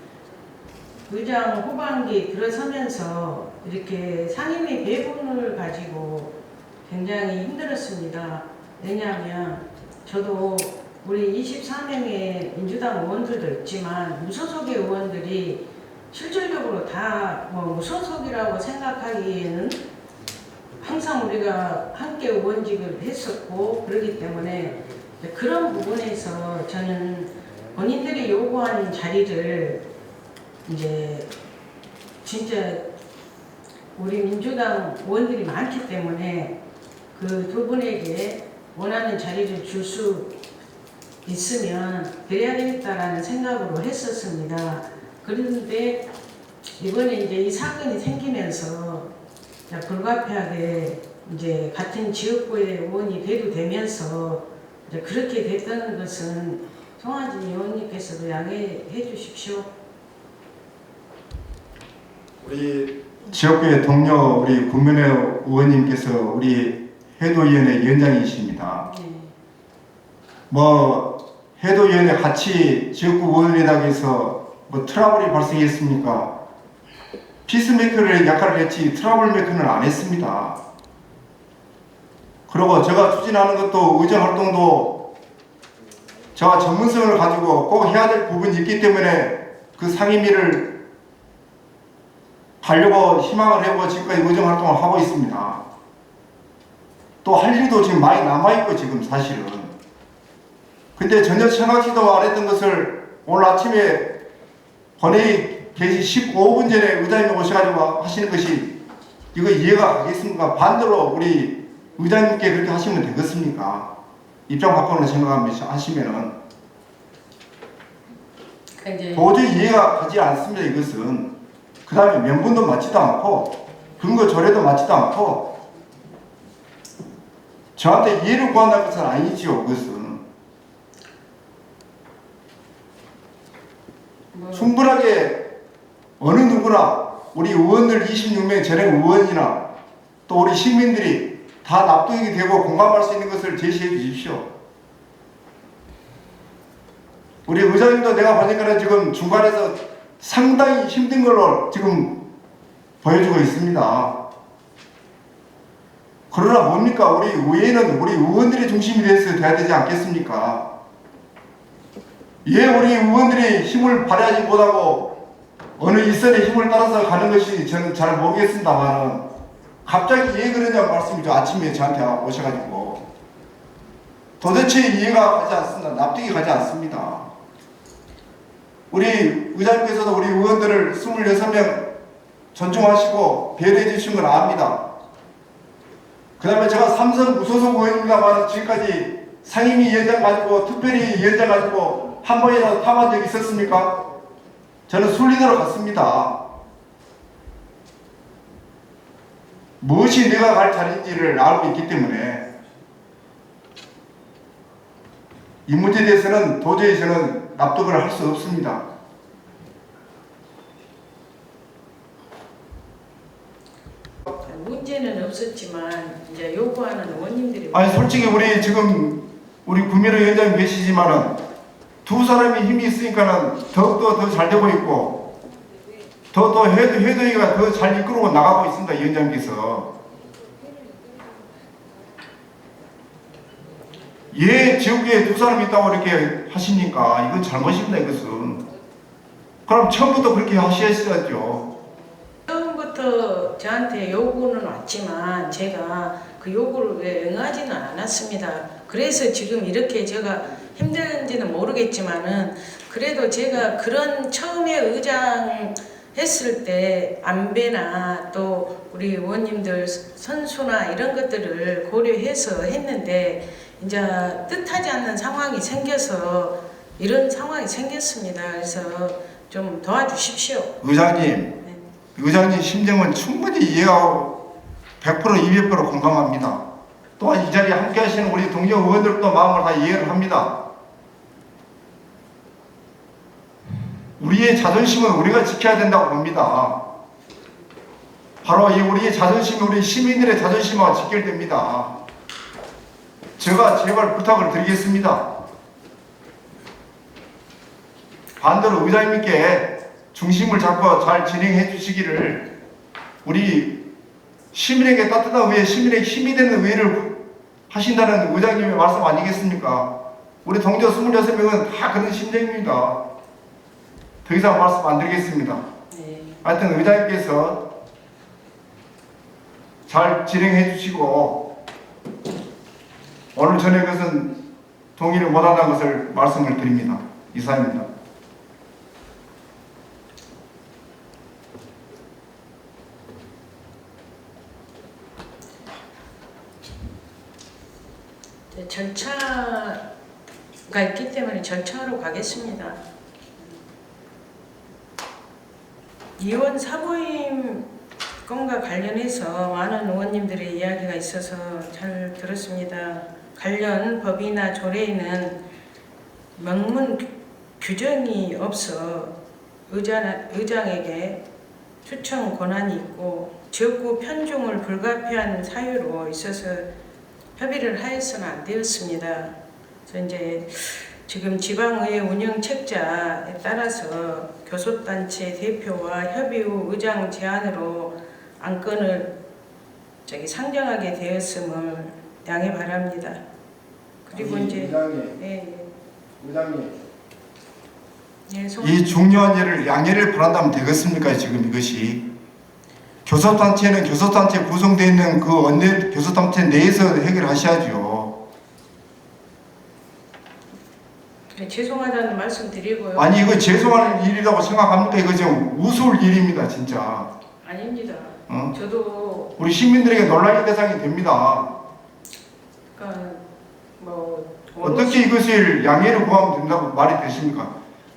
의장 후반기 들어서면서 이렇게 상임위 배분을 가지고 굉장히 힘들었습니다. 왜냐하면 저도 우리 24명의 민주당 의원들도 있지만 무소속의 의원들이 실질적으로 다 무소속이라고 생각하기에는 항상 우리가 함께 의원직을 했었고 그렇기 때문에 그런 부분에서 저는 본인들이 요구하는 자리를 이제 진짜 우리 민주당 의원들이 많기 때문에 그 두 분에게 원하는 자리를 줄 수 있으면 그래야 되겠다라는 생각으로 했었습니다. 그런데 이번에 이제 이 사건이 생기면서 불가피하게 이제 같은 지역구의 의원이 돼도 되면서 이제 그렇게 됐다는 것은 송하진 의원님께서도 양해해 주십시오. 우리 지역구의 동료 우리 국민의 의원님께서 우리 해도위원회 위원장이십니다. 뭐 해도위원회 같이 지역구 의원이라고 해서 뭐 트러블이 발생했습니까? 피스메이커의 역할을 했지 트러블 메이커는 안 했습니다. 그리고 제가 추진하는 것도 의정 활동도 제가 전문성을 가지고 꼭 해야 될 부분이 있기 때문에 그 상임위를 하려고 희망을 해보고 지금까지 의정 활동을 하고 있습니다. 또 할 일도 지금 많이 남아있고 지금 사실은. 근데 전혀 생각지도 안 했던 것을 오늘 아침에 본회의 개시 15분 전에 의장님 오셔가지고 하시는 것이 이거 이해가 가겠습니까? 반대로 우리 의장님께 그렇게 하시면 되겠습니까? 입장 바꾸는 생각하시면은 도저히 이해가 가지 않습니다. 이것은. 그 다음에 명분도 맞지도 않고 근거 조례도 맞지도 않고 저한테 이해를 구한다는 것은 아니지요. 그것은 충분하게 어느 누구나 우리 의원들 26명 전액 의원이나 또 우리 시민들이 다 납득이 되고 공감할 수 있는 것을 제시해 주십시오. 우리 의장님도 내가 보니까는 지금 중간에서 상당히 힘든 걸로 지금 보여주고 있습니다. 그러나 뭡니까? 우리 의회는 우리 의원들의 중심이 돼야 되지 않겠습니까? 예, 우리 의원들이 힘을 발휘하지 못하고 어느 일선의 힘을 따라서 가는 것이 저는 잘 모르겠습니다만 갑자기 왜 그러냐고 말씀이죠. 아침에 저한테 오셔가지고 도대체 이해가 가지 않습니다. 납득이 가지 않습니다. 우리 의장님께서도 우리 의원들을 26명 존중하시고 배려해 주신 건 압니다. 그 다음에 제가 삼선 무소속 의원입니다만 지금까지 상임위 위원장 가지고 특별히 위원장 가지고 한 번이라도 탐한 적이 있었습니까? 저는 순리대로 갔습니다. 무엇이 내가 갈 자리인지를 알고 있기 때문에 이 문제에 대해서는 도저히 저는 납득을 할 수 없습니다. 문제는 없었지만 이제 요구하는 의원님들이 아니 솔직히 우리 지금 우리 국민의위원장님 계시지만은 두 사람이 힘이 있으니까는 더욱더 더 잘 되고 있고 더 해도위가 더 잘 이끌고 나가고 있습니다. 위원장님께서. 예, 지역구에 두 사람이 있다고 이렇게 하시니까 이건 잘못입니다. 이것은. 그럼 처음부터 그렇게 하셔야죠. 처음부터 저한테 요구는 왔지만 제가 그 요구를 왜 응하지는 않았습니다. 그래서 지금 이렇게 제가 힘든지는 모르겠지만은 그래도 제가 그런 처음에 의장 했을 때 안배나 또 우리 의원님들 선수나 이런 것들을 고려해서 했는데 이제 뜻하지 않는 상황이 생겨서 이런 상황이 생겼습니다. 그래서 좀 도와주십시오. 의장님, 의장님 심정은 충분히 이해하고 100% 200% 공감합니다. 또한 이 자리에 함께 하시는 우리 동료 의원들도 마음을 다 이해를 합니다. 우리의 자존심은 우리가 지켜야 된다고 봅니다. 바로 이 우리의 자존심이 우리 시민들의 자존심과 직결됩니다. 제가 제발 부탁을 드리겠습니다. 반대로 의장님께 중심을 잡고 잘 진행해 주시기를 우리 시민에게 따뜻한 의회, 시민에게 힘이 되는 의회를 하신다는 의장님의 말씀 아니겠습니까? 우리 동료 26명은 다 그런 심정입니다. 더 이상 말씀 안 드리겠습니다. 하여튼 의장님께서 잘 진행해 주시고 오늘 저녁에는 동의를 못한다는 것을 말씀을 드립니다. 이상입니다. 절차가 있기 때문에 절차로 가겠습니다. 이원 사보임 건과 관련해서 많은 의원님들의 이야기가 있어서 잘 들었습니다. 관련 법이나 조례에는 명문 규정이 없어 의장에게 추천 권한이 있고 지역구 편중을 불가피한 사유로 있어서 협의를 하여서는 안 되었습니다. 그래서 이제 지금 지방의회 운영 책자에 따라서 교섭단체 대표와 협의 후 의장 제안으로 안건을 상정하게 되었음을 양해 바랍니다. 그리고 이제 의장님, 예, 의장님, 예, 이 중요한 일을 양해를 바란다면 되겠습니까? 지금 이것이 교섭단체는 교섭단체 구성되어 있는 그 원내 교섭단체 내에서 해결하셔야죠. 네, 죄송하다는 말씀 드리고요. 아니 이거 죄송한 일이라고 생각합니까? 이거 지금 우스울 일입니다, 진짜. 아닙니다. 어? 저도 우리 시민들에게 논란의 대상이 됩니다. 그러니까 뭐 어떻게 이것을 양해를 구하면 된다고 말이 되십니까?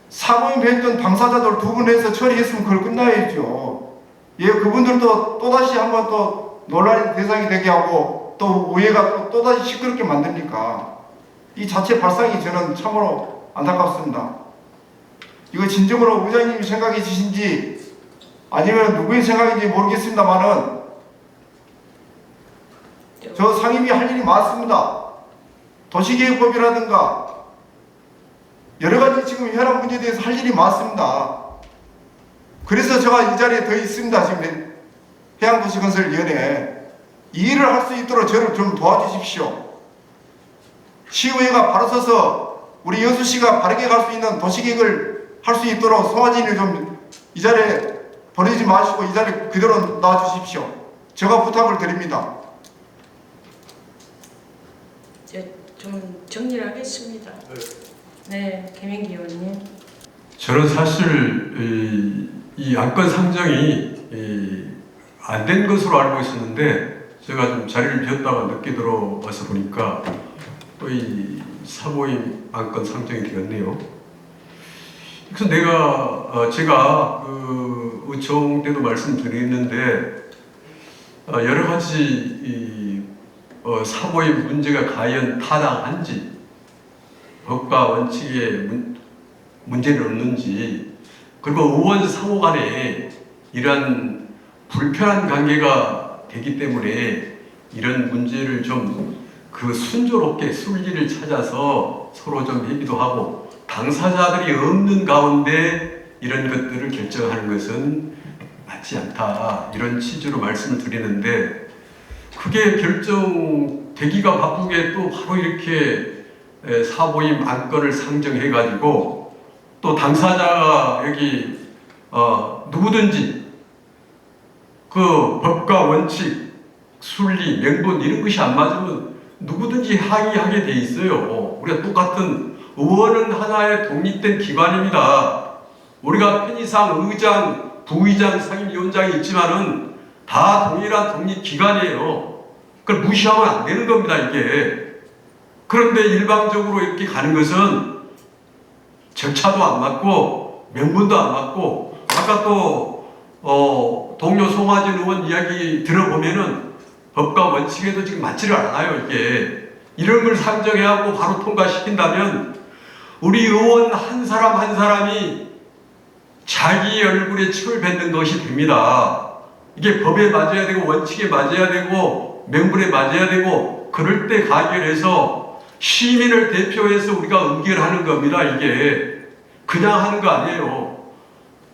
사고인 뵀던 당사자들 두 분에서 처리했으면 그걸 끝나야죠. 예, 그분들도 또다시 한번 또 논란의 대상이 되게 하고 또 오해가 또다시 시끄럽게 만드니까 이 자체 발상이 저는 참으로 안타깝습니다. 이거 진정으로 의장님이 생각해 주신지 아니면 누구의 생각인지 모르겠습니다만은 저 상임위 할 일이 많습니다. 도시계획법이라든가 여러 가지 지금 혈압 문제에 대해서 할 일이 많습니다. 그래서 제가 이 자리에 더 있습니다. 지금 해양도시건설위원회 이 일을 할 수 있도록 저를 좀 도와주십시오. 시의회가 바로 서서 우리 여수시가 바르게 갈 수 있는 도시계획을 할 수 있도록 송화진을 좀 이 자리에 버리지 마시고 이 자리에 그대로 놔주십시오. 제가 부탁을 드립니다. 좀 정리를 하겠습니다. 네, 김행기 의원님. 저는 사실 이 안건 상정이 안 된 것으로 알고 있었는데 제가 좀 자리를 비웠다가 늦게 들어와서 보니까 또 이 사모임 안건 상정이 되었네요. 그래서 제가 그 의총 때도 말씀드렸는데 여러 가지 사모임 문제가 과연 타당한지 법과 원칙에 문제는 없는지 그리고 의원 상호 간에 이러한 불편한 관계가 되기 때문에 이런 문제를 좀 그 순조롭게 순리를 찾아서 서로 좀 얘기도 하고 당사자들이 없는 가운데 이런 것들을 결정하는 것은 맞지 않다 이런 취지로 말씀을 드리는데 그게 결정되기가 바쁘게 또 바로 이렇게 사모임 안건을 상정해가지고 또 당사자가 여기 누구든지 그 법과 원칙, 순리, 명분 이런 것이 안 맞으면 누구든지 항의하게 돼 있어요. 우리가 똑같은 의원은 하나의 독립된 기관입니다. 우리가 편의상 의장, 부의장, 상임위원장이 있지만은 다 동일한 독립기관이에요. 그걸 무시하면 안 되는 겁니다, 이게. 그런데 일방적으로 이렇게 가는 것은 절차도 안 맞고 명분도 안 맞고 아까 또 동료 송화진 의원 이야기 들어보면은 법과 원칙에도 지금 맞지를 않아요, 이게. 이런 걸 상정해하고 바로 통과시킨다면 우리 의원 한 사람 한 사람이 자기 얼굴에 침을 뱉는 것이 됩니다. 이게 법에 맞아야 되고 원칙에 맞아야 되고 명분에 맞아야 되고 그럴 때 가결해서 시민을 대표해서 우리가 의결하는 겁니다. 이게 그냥 하는 거 아니에요.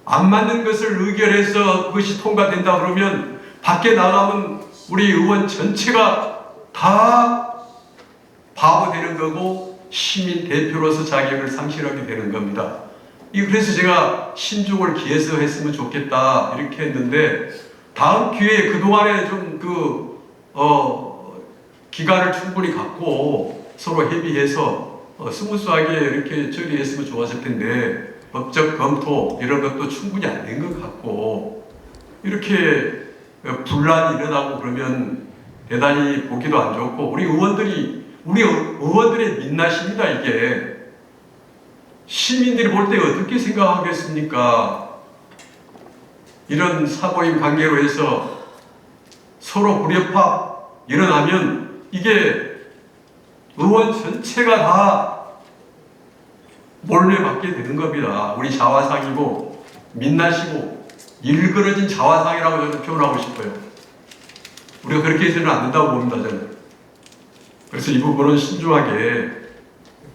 안 맞는 것을 의결해서 그것이 통과된다 그러면 밖에 나가면 우리 의원 전체가 다 바보 되는 거고 시민 대표로서 자격을 상실하게 되는 겁니다. 그래서 제가 신중을 기해서 했으면 좋겠다 이렇게 했는데 다음 기회에 그동안에 좀 기간을 충분히 갖고 서로 협의해서 스무스하게 이렇게 처리했으면 좋았을 텐데 법적 검토 이런 것도 충분히 안 된 것 같고 이렇게 분란이 일어나고 그러면 대단히 보기도 안 좋고 우리 의원들의 민낯입니다. 이게 시민들이 볼 때 어떻게 생각하겠습니까? 이런 사고임 관계로 해서 서로 불협화 일어나면 이게 의원 전체가 다 몰래 받게 되는 겁니다. 우리 자화상이고 민낯이고 일그러진 자화상이라고 저는 표현하고 싶어요. 우리가 그렇게 해서는 안 된다고 봅니다, 저는. 그래서 이 부분은 신중하게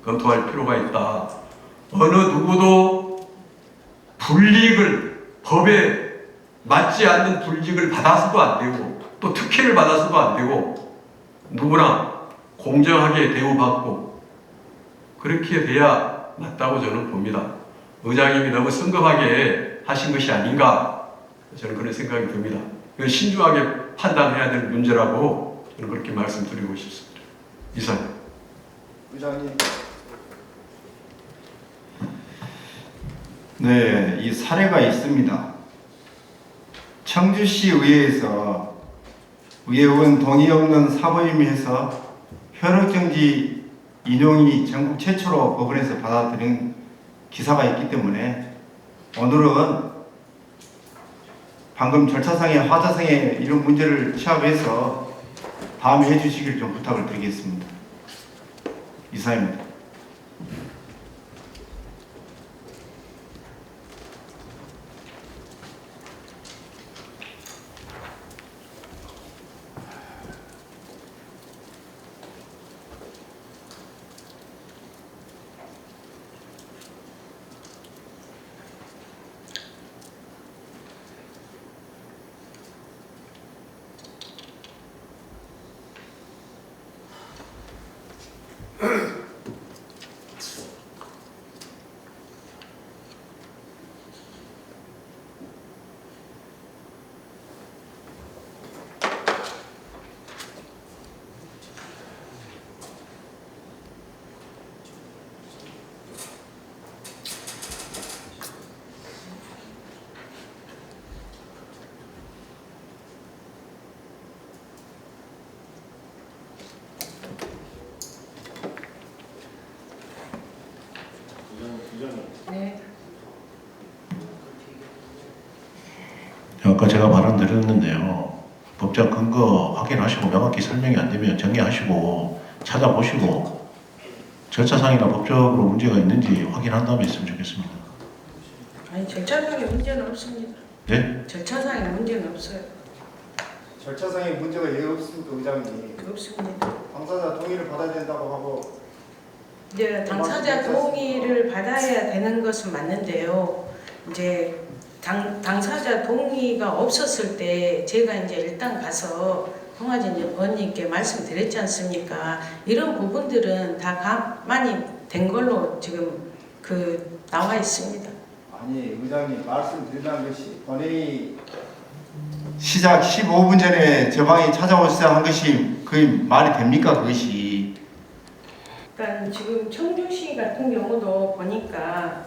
검토할 필요가 있다. 어느 누구도 불이익을, 법에 맞지 않는 불이익을 받아서도 안 되고 또 특혜를 받아서도 안 되고 누구나 공정하게 대우받고 그렇게 돼야 맞다고 저는 봅니다. 의장님이 너무 성급하게 하신 것이 아닌가 저는 그런 생각이 듭니다. 이건 신중하게 판단해야 될 문제라고 저는 그렇게 말씀드리고 싶습니다. 이상. 의장님. 네, 이 사례가 있습니다. 청주시 의회에서 의회의원 동의 없는 사보임에서 현역정지 인용이 전국 최초로 법원에서 받아들인 기사가 있기 때문에 오늘은 방금 절차상의 화자상의 이런 문제를 취합해서 다음에 해주시길 좀 부탁을 드리겠습니다. 이상입니다. 네. 아까 제가 발언 드렸는데요. 법적 근거 확인하시고 명확히 설명이 안 되면 정리하시고 찾아보시고 절차상이나 법적으로 문제가 있는지 확인한 다음에 했으면 좋겠습니다. 아니 절차상의 문제는 없습니다. 네? 절차상의 문제는 없어요. 절차상의 문제가 왜 없습니까, 의장님? 없습니다. 당사자 동의를 받아야 된다고 하고 이제 당사자 동의를 받아야 되는 것은 맞는데요. 이제 당사자 동의가 없었을 때 제가 이제 일단 가서 홍화진 의원님께 말씀드렸지 않습니까? 이런 부분들은 다 가만히 된 걸로 지금 나와 있습니다. 아니 의장님 말씀드린다는 것이 본회의 시작 15분 전에 저 방에 찾아오시자 한 것이 그게 말이 됩니까 그것이? 그러니까 지금 청주시 같은 경우도 보니까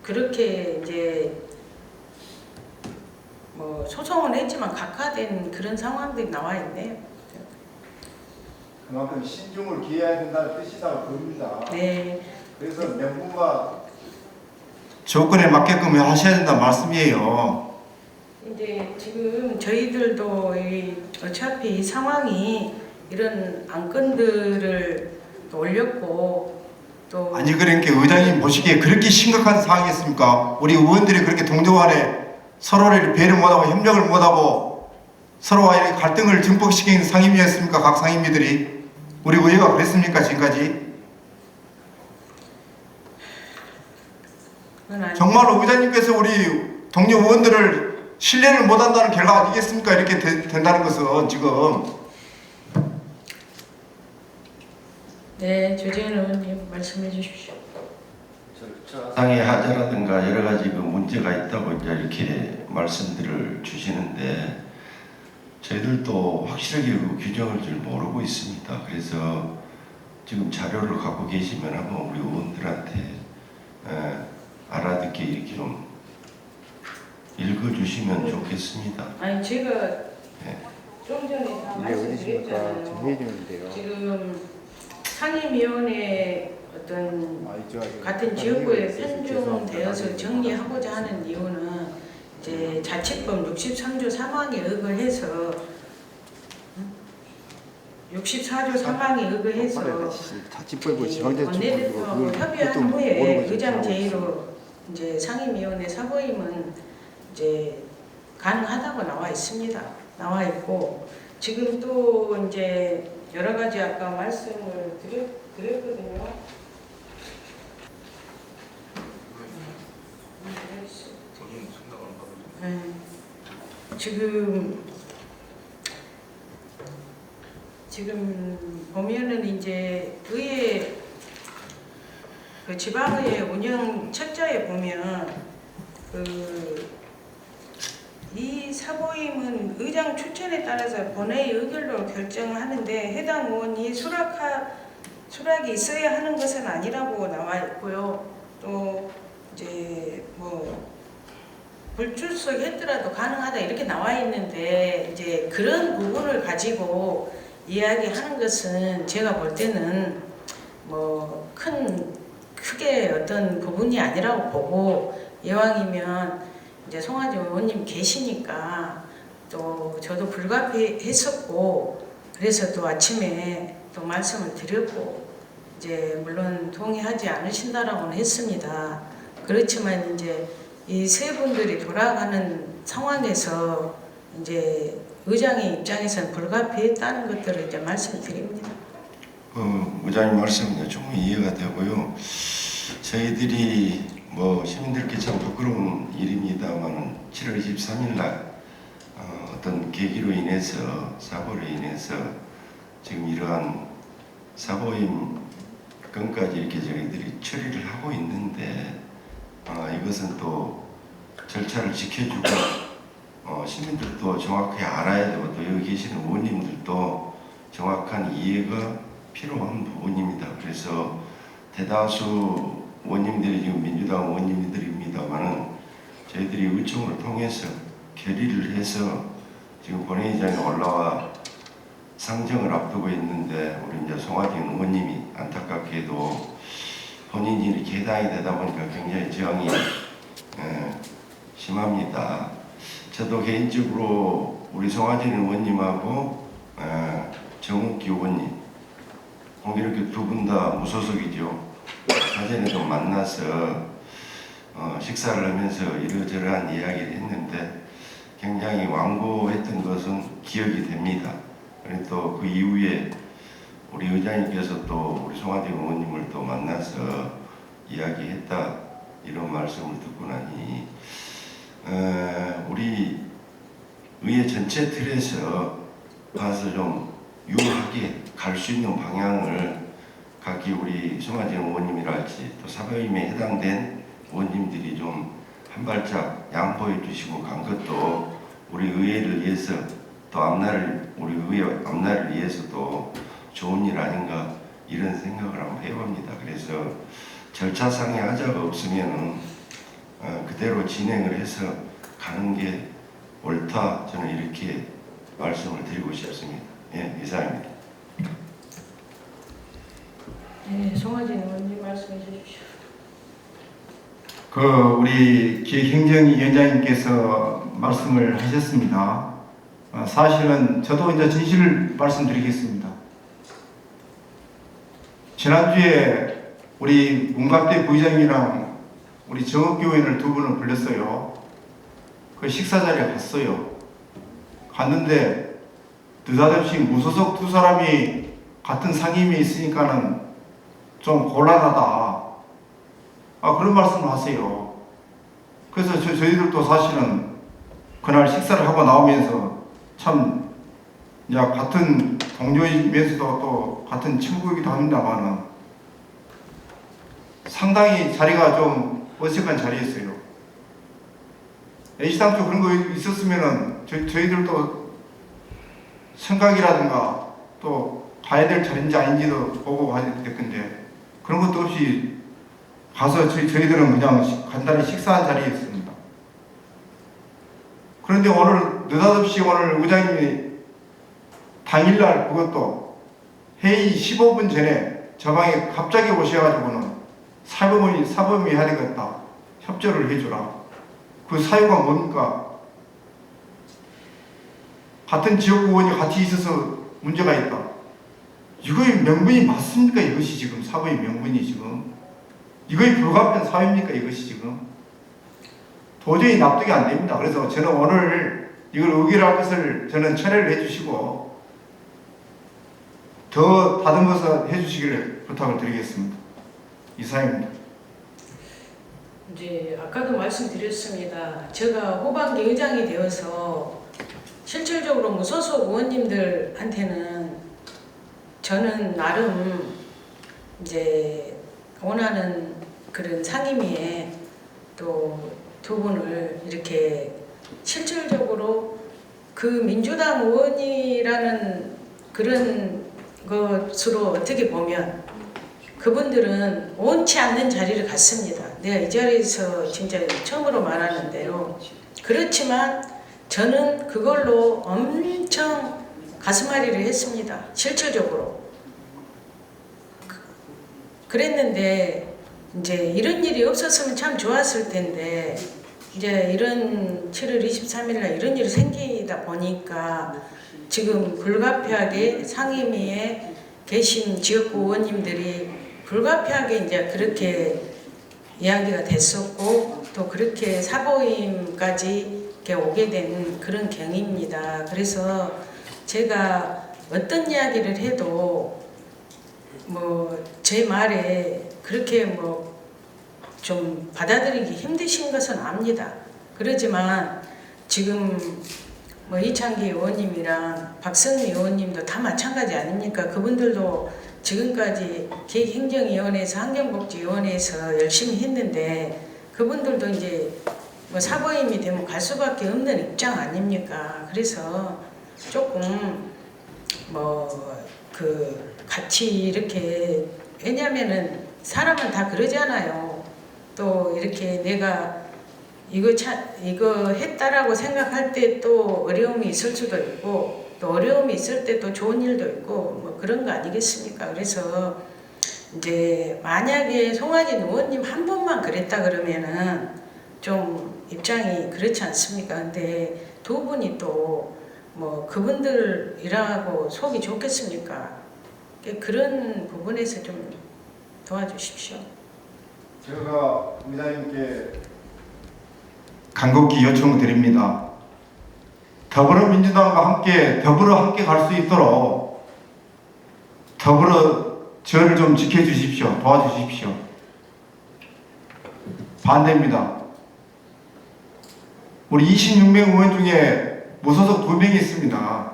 그렇게 이제 뭐 소송을 했지만 각하된 그런 상황들이 나와 있네요. 그만큼 신중을 기해야 된다는 뜻이라고 봅니다. 네. 그래서 명분과 조건에 맞게끔 하셔야 된다는 말씀이에요. 이제 지금 저희들도 어차피 이 상황이 이런 안건들을 올렸고 또 아니 그러니까 의장님 보시기에 그렇게 심각한 상황이었습니까? 우리 의원들이 그렇게 동정간에 서로를 배려 못하고 협력을 못하고 서로와 이렇게 갈등을 증폭시키는 상임위였습니까? 각 상임위들이 우리 의회가 그랬습니까 지금까지? 정말로 의장님께서 우리 동료 의원들을 신뢰를 못한다는 결과 아니겠습니까? 이렇게 된다는 것은 지금. 네, 조재현 의원님 말씀해 주십시오. 상의 하자라든가 여러 가지 문제가 있다고 이제 이렇게 말씀들을 주시는데 저희들도 확실하게 규정을 잘 모르고 있습니다. 그래서 지금 자료를 갖고 계시면 한번 우리 의원들한테 알아듣게 이렇게 좀 읽어주시면 좋겠습니다. 아니 제가 좀 전에 다 말씀드렸잖아요. 정리해주는데요. 지금 상임위원회 어떤 같은 지역구에 편중되어서 정리하고자 하는 이유는 이제 자치법 63조 3항에 의거해서 64조 3항에 의거해서 자치법이고 지방자치법이고 원내대표 협의한 후에 의장 제의로 이제 상임위원회 사보임은 이제 가능하다고 나와 있습니다. 나와 있고 지금 또 이제 여러 가지 아까 말씀을 드렸거든요. 네. 지금 보면은 이제 의회 그 지방의회 운영 책자에 보면 이 사보임은 의장 추천에 따라서 본회의 의결로 결정하는데 해당 의원이 수락이 있어야 하는 것은 아니라고 나와 있고요. 또 이제 뭐 불출석했더라도 가능하다 이렇게 나와 있는데 이제 그런 부분을 가지고 이야기하는 것은 제가 볼 때는 뭐 크게 어떤 부분이 아니라고 보고 이왕이면 이제 송하진 의원님 계시니까 또 저도 불가피했었고 그래서 또 아침에 또 말씀을 드렸고 이제 물론 동의하지 않으신다라고는 했습니다. 그렇지만 이제 이 세 분들이 돌아가는 상황에서 이제 의장의 입장에서는 불가피했다는 것들을 이제 말씀드립니다. 의장님 말씀은 조금 이해가 되고요. 저희들이 뭐 시민들께 참 부끄러운 일입니다만 7월 23일 날 어떤 계기로 인해서 사고로 인해서 지금 이러한 사보임 건까지 이렇게 저희들이 처리를 하고 있는데 이것은 또 절차를 지켜주고 시민들도 정확히 알아야 되고 또 여기 계시는 의원님들도 정확한 이해가 필요한 부분입니다. 그래서 대다수 의원님들이 지금 민주당 의원님들입니다만은 저희들이 의총을 통해서 결의를 해서 지금 본회의장에 올라와 상정을 앞두고 있는데 우리 이제 송하진 의원님이 안타깝게도 본인이 이렇게 해당이 되다 보니까 굉장히 저항이 심합니다. 저도 개인적으로 우리 송하진 의원님하고 정욱기 의원님 공교롭게 두 분 다 무소속이죠. 사전에도 만나서 식사를 하면서 이러저러한 이야기를 했는데 굉장히 완고했던 것은 기억이 됩니다. 그리고 또 그 이후에 우리 의장님께서 또 우리 송하진 의원님을 또 만나서 이야기했다 이런 말씀을 듣고 나니 우리 의회 전체 틀에서 가서 좀 유하게 갈 수 있는 방향을 각기 우리 송하진 의원님이랄지 또 사보임에 해당된 의원님들이 좀 한 발짝 양보해 주시고 간 것도 우리 의회를 위해서 또 우리 의회 앞날을 위해서도 좋은 일 아닌가 이런 생각을 한번 해봅니다. 그래서 절차상의 하자가 없으면 그대로 진행을 해서 가는 게 옳다 저는 이렇게 말씀을 드리고 싶습니다. 예, 이상입니다. 네, 송하진 의원님 말씀해 주십시오. 우리 기획행정위원장님께서 말씀을 하셨습니다. 사실은 저도 이제 진실을 말씀드리겠습니다. 지난주에 우리 문갑대 부의장이랑 우리 정욱기 의원을 두 분을 불렀어요. 그 식사 자리에 갔어요. 갔는데 느닷없이 무소속 두 사람이 같은 상임위에 있으니까는 좀 곤란하다. 그런 말씀을 하세요. 그래서 저희들도 사실은 그날 식사를 하고 나오면서 참 이제 같은 동료이면서도 또 같은 친구이기도 합니다만은 상당히 자리가 좀 어색한 자리였어요. 애시당초 그런 거 있었으면은 저희들도 생각이라든가 또 가야 될 자리인지 아닌지도 보고 가야 될 건데 그런 것도 없이 가서 저희들은 그냥 간단히 식사한 자리였습니다. 그런데 오늘 느닷없이 오늘 의장님이 당일날 그것도 회의 15분 전에 저 방에 갑자기 오셔가지고는 사범이 해야 되겠다. 협조를 해주라. 그 사유가 뭡니까? 같은 지역구 의원이 같이 있어서 문제가 있다. 이거의 명분이 맞습니까? 이것이 지금 사범의 명분이 지금. 이거의 불가피한 사유입니까? 이것이 지금. 도저히 납득이 안 됩니다. 그래서 저는 오늘 이걸 의결할 것을 저는 철회를 해주시고 더 다듬어서 해주시기를 부탁을 드리겠습니다. 이상입니다. 이제 아까도 말씀드렸습니다. 제가 후반기 의장이 되어서 실질적으로 무소속 의원님들한테는 저는 나름 이제 원하는 그런 상임위에 또 두 분을 이렇게 실질적으로 그 민주당 의원이라는 그런 것으로 어떻게 보면 그분들은 원치 않는 자리를 갔습니다. 내가 이 자리에서 진짜 처음으로 말하는데요. 그렇지만 저는 그걸로 엄청 가슴앓이를 했습니다. 실질적으로. 그랬는데 이제 이런 일이 없었으면 참 좋았을 텐데 이제 이런 7월 23일날 이런 일이 생기다 보니까 지금 불가피하게 상임위에 계신 지역구 의원님들이 불가피하게 이제 그렇게 이야기가 됐었고 또 그렇게 사보임까지 이렇게 오게 된 그런 경위입니다. 그래서 제가 어떤 이야기를 해도 뭐 제 말에 그렇게 뭐 좀 받아들이기 힘드신 것은 압니다. 그러지만 지금 뭐 이창기 의원님이랑 박성미 의원님도 다 마찬가지 아닙니까? 그분들도 지금까지 기획행정위원회에서 환경복지위원회에서 열심히 했는데 그분들도 이제 뭐 사보임이 되면 갈 수밖에 없는 입장 아닙니까? 그래서 조금 뭐 그 같이 이렇게 왜냐면은 사람은 다 그러잖아요. 또 이렇게 내가 이거 했다라고 생각할 때 또 어려움이 있을 수도 있고 또 어려움이 있을 때 또 좋은 일도 있고 뭐 그런 거 아니겠습니까? 그래서 이제 만약에 송하진 의원님 한 번만 그랬다 그러면은 좀 입장이 그렇지 않습니까? 근데 두 분이 또 뭐 그분들이라고 속이 좋겠습니까? 그런 부분에서 좀 도와주십시오. 제가 의장님께 간곡히 요청드립니다. 더불어민주당과 함께 갈 수 있도록 더불어 저를 좀 지켜주십시오. 도와주십시오. 반대입니다. 우리 26명 의원 중에 무소속 2명이 있습니다.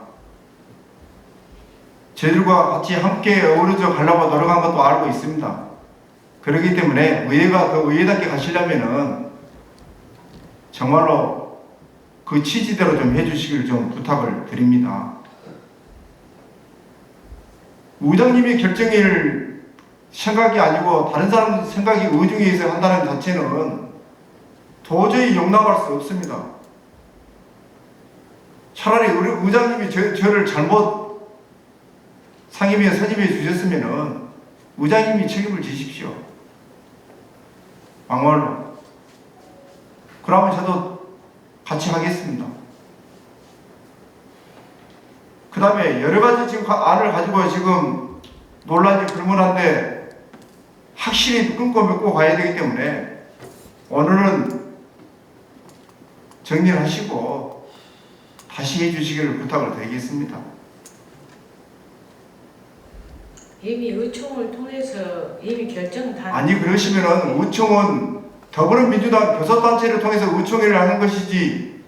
저희들과 같이 함께 어우러져 가려고 노력한 것도 알고 있습니다. 그렇기 때문에 의회가 더 의회답게 가시려면은 정말로 그 취지대로 좀 해주시길 좀 부탁을 드립니다. 의장님이 결정일 생각이 아니고 다른 사람 생각이 의중에 의해서 한다는 자체는 도저히 용납할 수 없습니다. 차라리 의장님이 저를 잘못 상임위에 선임해 주셨으면은 의장님이 책임을 지십시오. 막말로. 그러면 저도 같이 하겠습니다. 그 다음에 여러 가지 지금 안을 가지고 지금 논란이 불문한데 확실히 끊고 맺고 가야 되기 때문에 오늘은 정리를 하시고 다시 해주시기를 부탁을 드리겠습니다. 이미 의총을 통해서 이미 결정 다 아니 그러시면은 의총은 더불어민주당 교섭단체를 통해서 의총회를 하는 것이지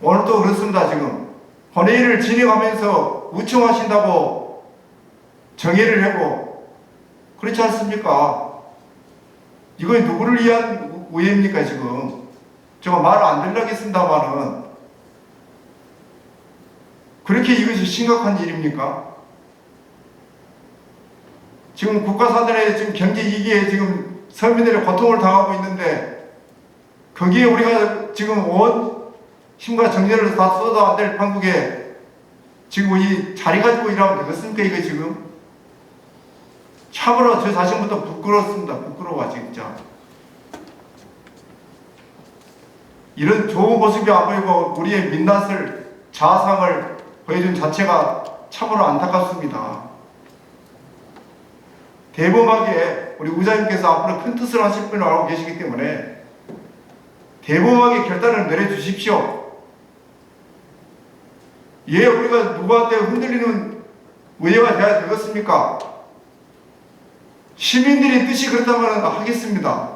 오늘도 그렇습니다. 지금 본회의를 진행하면서 의총하신다고 정회를 하고 그렇지 않습니까? 이건 누구를 위한 의회입니까 지금? 제가 말을 안 들려겠습니다만은 그렇게 이것이 심각한 일입니까? 지금 국가사들의 지금 경제 위기에 지금 서민들의 고통을 당하고 있는데 거기에 우리가 지금 온 힘과 정열을 다 쏟아 안 될 판국에 지금 이 자리 가지고 일하면 되겠습니까 이거 지금? 참으로 저 자신부터 부끄럽습니다. 부끄러워 진짜. 이런 좋은 모습이 안 보이고 우리의 민낯을 자상을 보여준 자체가 참으로 안타깝습니다. 대범하게 우리 의장님께서 앞으로 큰 뜻을 하실 분을 알고 계시기 때문에 대범하게 결단을 내려주십시오. 예, 우리가 누구한테 흔들리는 의회가 돼야 되겠습니까? 시민들의 뜻이 그렇다면 하겠습니다.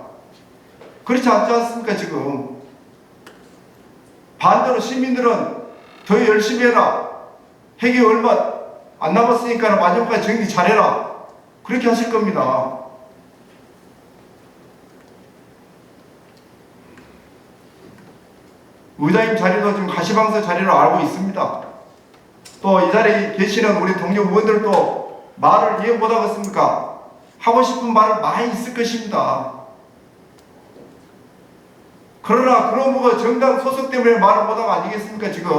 그렇지 않지 않습니까? 지금 반대로 시민들은 더 열심히 해라, 핵이 얼마 안 남았으니까 마지막까지 정리 잘해라, 그렇게 하실 겁니다. 의장님 자리도 지금 가시방석 자리로 알고 있습니다. 또 이 자리에 계시는 우리 동료 의원들도 말을 이해 못하겠습니까? 하고 싶은 말은 많이 있을 것입니다. 그러나 그런 뭐가 정당 소속 때문에 말을 못한 거 아니겠습니까? 지금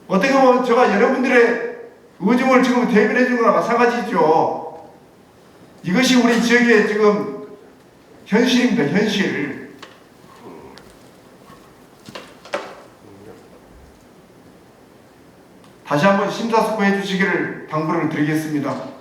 어떻게 보면 제가 여러분들의 의중을 지금 대변해 준 거나 마찬가지죠. 이것이 우리 지역의 지금 현실입니다. 현실. 다시 한번 심사숙고해 주시기를 당부를 드리겠습니다.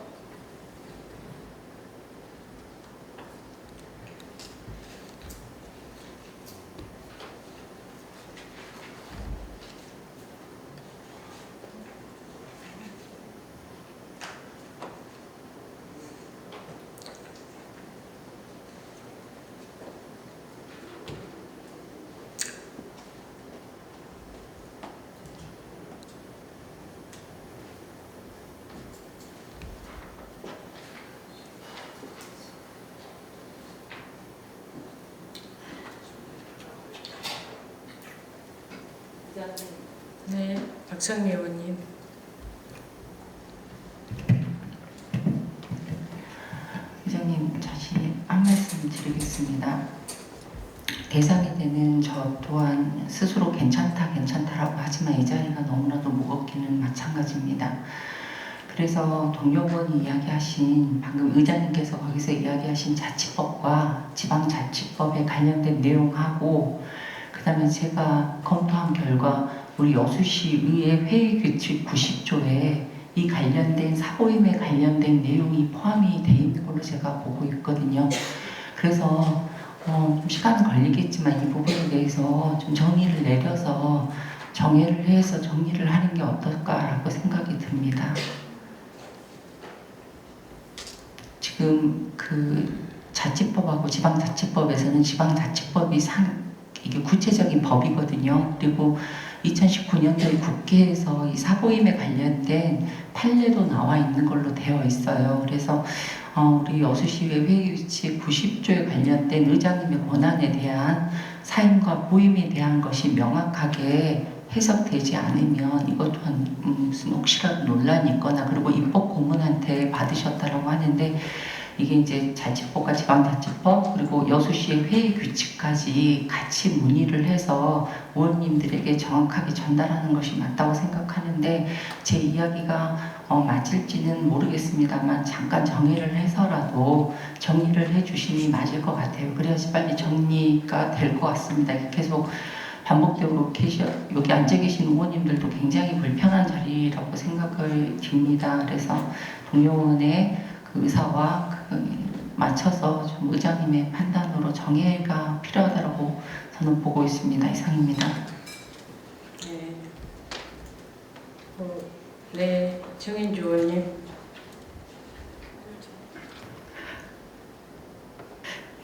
네, 박상미 의원님. 의장님, 다시 한 말씀 드리겠습니다. 대상이 되는 저 또한 스스로 괜찮다라고 하지만 이 자리가 너무나도 무겁기는 마찬가지입니다. 그래서 동료 의원이 이야기하신, 방금 의장님께서 거기서 이야기하신 자치법과 지방자치법에 관련된 내용하고, 그 다음에 제가 검토한 결과 우리 여수시의회 회의규칙 90조에 이 관련된 사보임에 관련된 내용이 포함이 되어 있는 걸로 제가 보고 있거든요. 그래서 좀 시간은 걸리겠지만 이 부분에 대해서 좀 정의를 내려서 정의를 해서 정리를 하는 게 어떨까라고 생각이 듭니다. 지금 그 자치법하고 지방자치법에서는 지방자치법이 이게 구체적인 법이거든요. 그리고 2019년도에 국회에서 이 사보임에 관련된 판례도 나와 있는 걸로 되어 있어요. 그래서 우리 여수시의회 회의규칙 90조에 관련된 의장님의 권한에 대한 사임과 보임에 대한 것이 명확하게 해석되지 않으면 이것 또한 무슨 혹시라도 논란이 있거나, 그리고 입법고문한테 받으셨다라고 하는데 이게 이제 자치법과 지방자치법 그리고 여수시의 회의규칙까지 같이 문의를 해서 의원님들에게 정확하게 전달하는 것이 맞다고 생각하는데, 제 이야기가 맞을지는 모르겠습니다만 잠깐 정리를 해서라도 정리를 해주심이 맞을 것 같아요. 그래야지 빨리 정리가 될 것 같습니다. 계속 반복적으로 여기 앉아 계신 의원님들도 굉장히 불편한 자리라고 생각을 듭니다. 그래서 동료 의원의 그 의사와 맞춰서 좀 의장님의 판단으로 정의가 필요하다고 저는 보고 있습니다. 이상입니다. 네. 네, 정인주 의원님.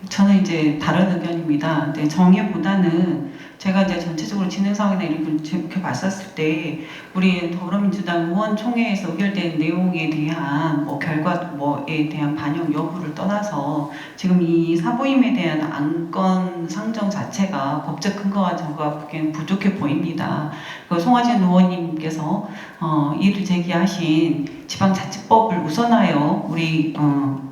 저는 이제 다른 의견입니다. 근데 정의보다는 제가 이제 전체적으로 진행 상황이나 이런 걸 지켜봤었을 때 우리 더불어민주당 의원총회에서 의결된 내용에 대한 결과에 대한 반영 여부를 떠나서 지금 이 사보임에 대한 안건 상정 자체가 법적 근거가 제가 보기엔 부족해 보입니다. 송하진 의원님께서 이를 제기하신 지방자치법을 우선하여 우리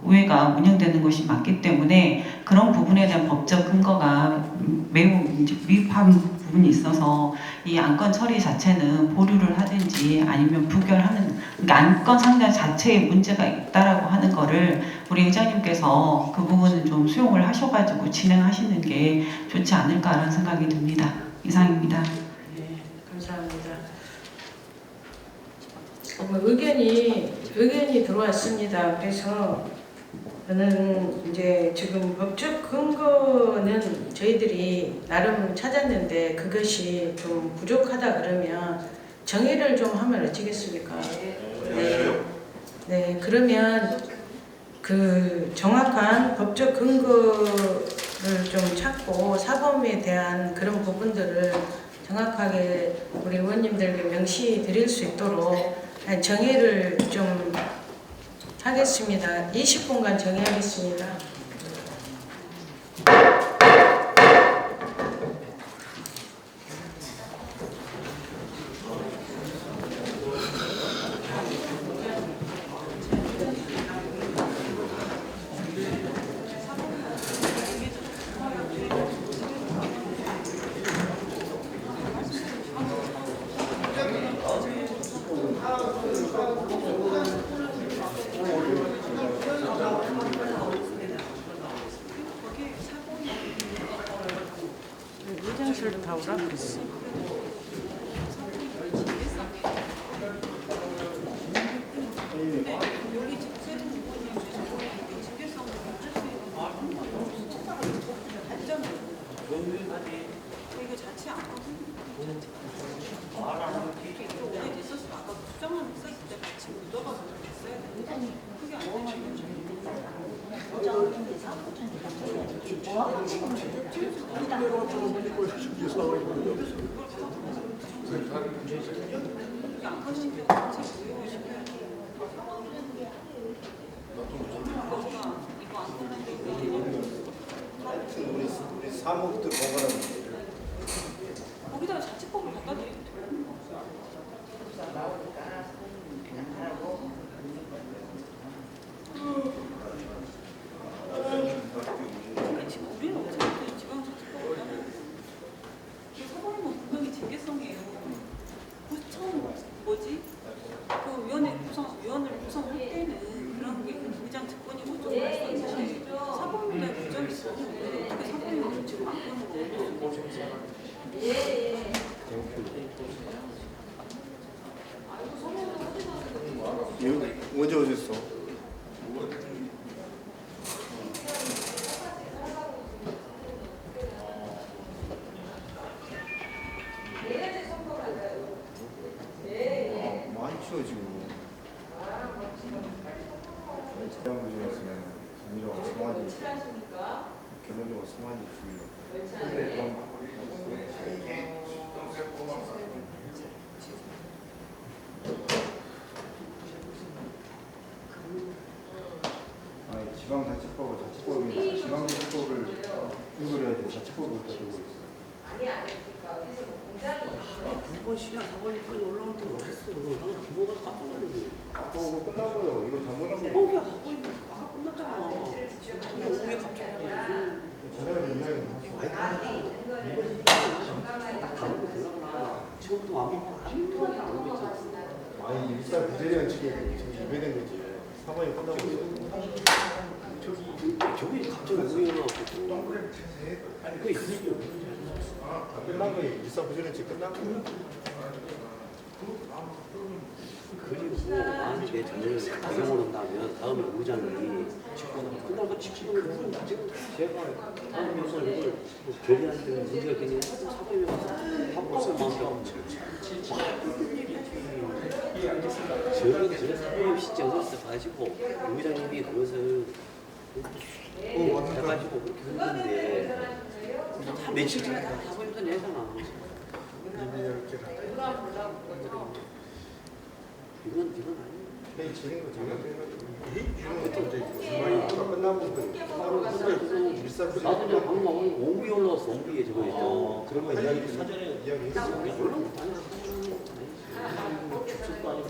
의회가 운영되는 것이 맞기 때문에 그런 부분에 대한 법적 근거가 매우 미흡한 부분이 있어서 이 안건 처리 자체는 보류를 하든지 아니면 부결하는, 그러니까 안건 상당 자체에 문제가 있다라고 하는 거를 우리 의장님께서 그 부분은 좀 수용을 하셔가지고 진행하시는 게 좋지 않을까라는 생각이 듭니다. 이상입니다. 네, 감사합니다. 의견이 들어왔습니다. 그래서 저는 이제 지금 법적 근거는 저희들이 나름 찾았는데 그것이 좀 부족하다 그러면 정의를 좀 하면 어찌겠습니까? 네. 네, 그러면 그 정확한 법적 근거를 좀 찾고 사범에 대한 그런 부분들을 정확하게 우리 의원님들께 명시 드릴 수 있도록 정의를 좀 하겠습니다. 20분간 정의하겠습니다. 화장실로 다 오라 그랬어. 여기 집세는 징계성을 이거 자체 안 하거든요. 오래 있었을 때 아까 수정만 있었을 때 같이 묻어가서 했어야 되는데 그게 안 되죠. 우리 사무국들 번갈아가면서 거기다가 자치법을 갖다 드리면 돼요. 지금 우리는 어차피 지방자치법을 하는 사법은 분명히 징계성이에요. 처음 위원을 구성할 때는 그런 게 부의장 직권이고 좀 말씀하셨듯이 사법문화에 부정이 있으면 어떻게 사법문화를 지금 안 보는 거예요? 언제 오셨어? 많이 추워 지금. 지방부지였으면 정의로가 승환이 결론적으로 승환이 주의로. 아니 지방자치법을 자치법이 지방자치법을 읽으려야 돼. 자치법을 다 들고 있어. 두번 시간 4번이 올라올 때 어딨어. 나는 부모가 깜짝 놀랐는데. 그거 끝나고요. 이거 잘못한 거. 야, 아까 끝났잖아. 근데 왜 갑자기 전화를 이야기는 하시고. 지금부터 아무것도 안 모르겠잖아. 아니 일단 부재련 지금 예배된 거지. 사번이 끝나고 저기 갑자기 왜 일어나고 그 있으니까 끝난 거예요. 일사 부재련 지금 끝난 거예요. 그리고 만약에 저녁에 배경을 온다면 다음에 의장이 끝난 거 지금 제가 다음 요소를 이걸 결의할 때는 문제가 있겠네요. 사범에 가서 합법을 마음대로 저는 사범 시점을 가지고 의장님이 그것을 해가지고 그렇게 했는데 다 며칠 전에 다 사범에서 내잖아. 이건 아니에요. 회의 지는 거 장난해가지고 그것도 이제 주말이 끝나고 그 일사 부재련 나도 그냥 방금 오후에 올라왔어. 오후에 저거 그런 거 이야기 사전에 이야기했어. 물론 축소도 아니고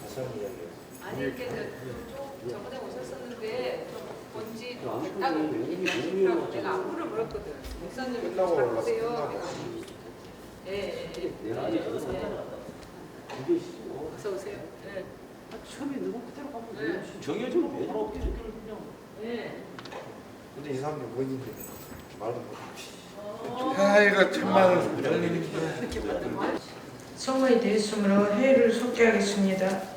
다시 한번 이야기해. 아니 이렇게 저번에 오셨었는데 뭔지 아무튼 딱 오후에 올라왔잖아. 내가 안부를 물었거든. 목사님 끝나고 잘 올라왔어. 보세요. 끝나고. 예. 내가 아직 그거 샀잖아. 이게 어서 오세요. 예. 처음에 너무 그대로 가면 정해주면 왜 나오게 그냥. 예. 근데 이 사람들 원인데 말도 못하지. 아이고 정말 소문이 되었으므로 회의를 속개하겠습니다.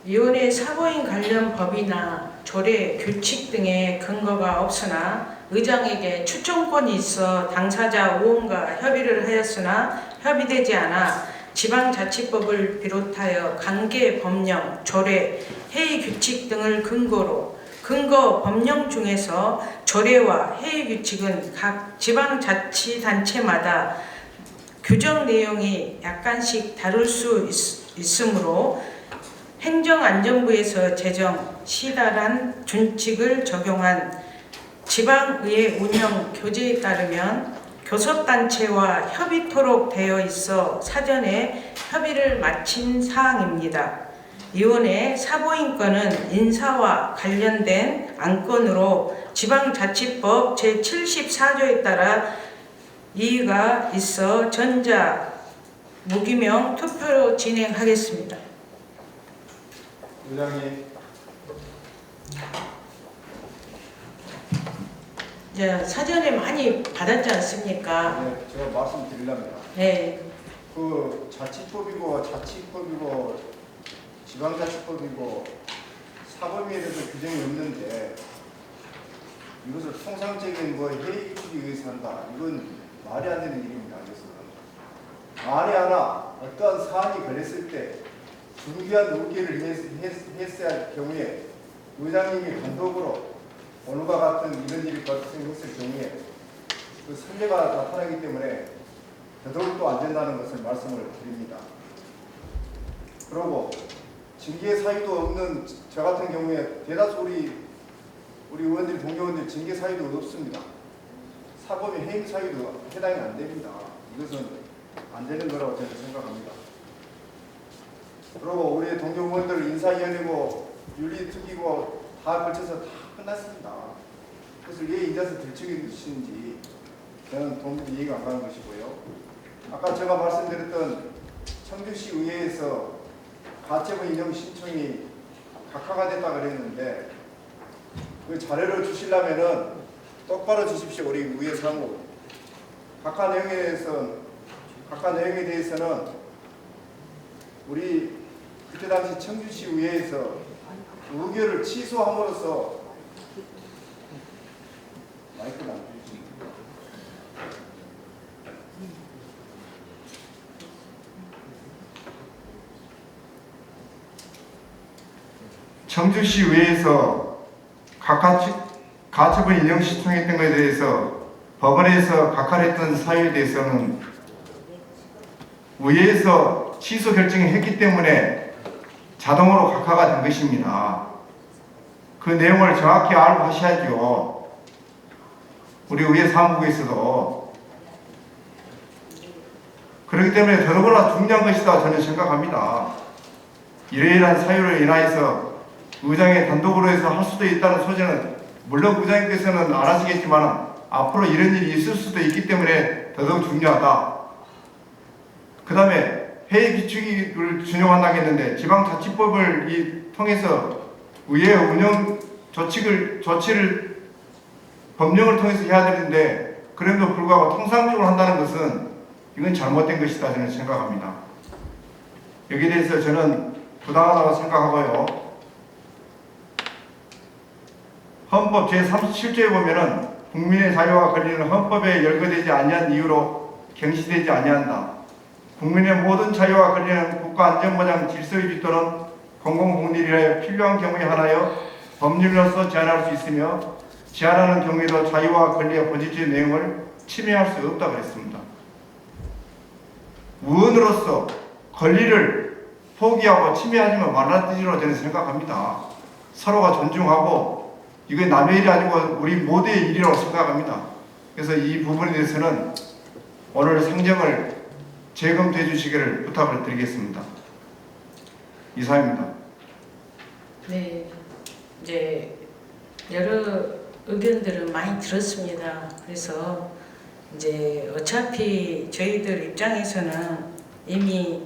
위원회 사보임 관련 법이나 조례, 규칙 등의 근거가 없으나 의장에게 추천권이 있어 당사자 의원과 협의를 하였으나 협의되지 않아 지방자치법을 비롯하여 관계 법령, 조례, 회의 규칙 등을 근거로 근거 법령 중에서 조례와 회의 규칙은 각 지방자치단체마다 규정 내용이 약간씩 다를 수 있으므로 행정안전부에서 제정, 시달한 준칙을 적용한 지방의회 운영 교재에 따르면 교섭단체와 협의토록 되어 있어 사전에 협의를 마친 사항입니다. 위원회 사보임권은 인사와 관련된 안건으로 지방자치법 제74조에 따라 이의가 있어 전자 무기명 투표로 진행하겠습니다. 의장님. 사전에 많이 받았지 않습니까? 네, 제가 말씀드리려면 네. 그 자치법이고 자치법이고 지방자치법이고 사법에 대해서 규정이 없는데 이것을 통상적인 뭐 회의 규칙에 의해서 한다. 이건 말이 안 되는 일입니다. 그래서 만에 하나 어떠한 사안이 걸렸을 때 중기한 의결을 했어야 할 경우에 의장님이 단독으로 오늘과 같은 이런 일이 발생했을 경우에 그 선례가 나타나기 때문에 더더욱도 안 된다는 것을 말씀을 드립니다. 그리고 징계 사유도 없는 저 같은 경우에 대다수 우리 의원들, 동료원들 징계 사유도 없습니다. 사법의 해임 사유도 해당이 안 됩니다. 이것은 안 되는 거라고 저는 생각합니다. 그리고 우리 동료원들 인사위원회고 윤리특위고 다 걸쳐서 다 끝났습니다. 그것을 왜 이제서 들추기시는지 저는 도무지 이해가 안 가는 것이고요. 아까 제가 말씀드렸던 청주시 의회에서 가처분 인용 신청이 각하가 됐다 그랬는데 그 자료를 주시려면은 똑바로 주십시오. 우리 의회 사무. 각하 내용에 대해서는 우리 그때 당시 청주시 의회에서 의결을 취소함으로써 마이크를 안 주십니다. 청주시 의회에서 가처분 인용 신청했던 것에 대해서 법원에서 각하했던 사유에 대해서는 의회에서 취소 결정을 했기 때문에 자동으로 각하가 된 것입니다. 그 내용을 정확히 알고 하셔야죠. 우리 의회 사무국에서도. 그렇기 때문에 더더구나 중요한 것이다 저는 생각합니다. 이러이러한 사유로 인하여서 의장이 단독으로 해서 할 수도 있다는 소재는 물론 의장님께서는 안 하시겠지만 앞으로 이런 일이 있을 수도 있기 때문에 더더욱 중요하다. 그 다음에 회의 규칙을 준용한다고 했는데 지방자치법을 통해서 의회 운영 조치를 법령을 통해서 해야 되는데 그럼에도 불구하고 통상적으로 한다는 것은 이건 잘못된 것이다 저는 생각합니다. 여기에 대해서 저는 부당하다고 생각하고요. 헌법 제37조에 보면은 국민의 자유와 권리는 헌법에 열거되지 아니한 이유로 경시되지 아니한다. 국민의 모든 자유와 권리는 국가안전보장 질서 유지 또는 공공복리에 필요한 경우에 한하여 법률로서 제한할 수 있으며 제한하는 경우에도 자유와 권리의 본질적인 내용을 침해할 수 없다고 했습니다. 의원으로서 권리를 포기하고 침해하지만 말라는 뜻으로 저는 생각합니다. 서로가 존중하고 이게 남의 일이 아니고 우리 모두의 일이라고 생각합니다. 그래서 이 부분에 대해서는 오늘 상정을 재검토해 주시기를 부탁을 드리겠습니다. 이상입니다. 네, 이제 여러 의견들을 많이 들었습니다. 그래서 이제 어차피 저희들 입장에서는 이미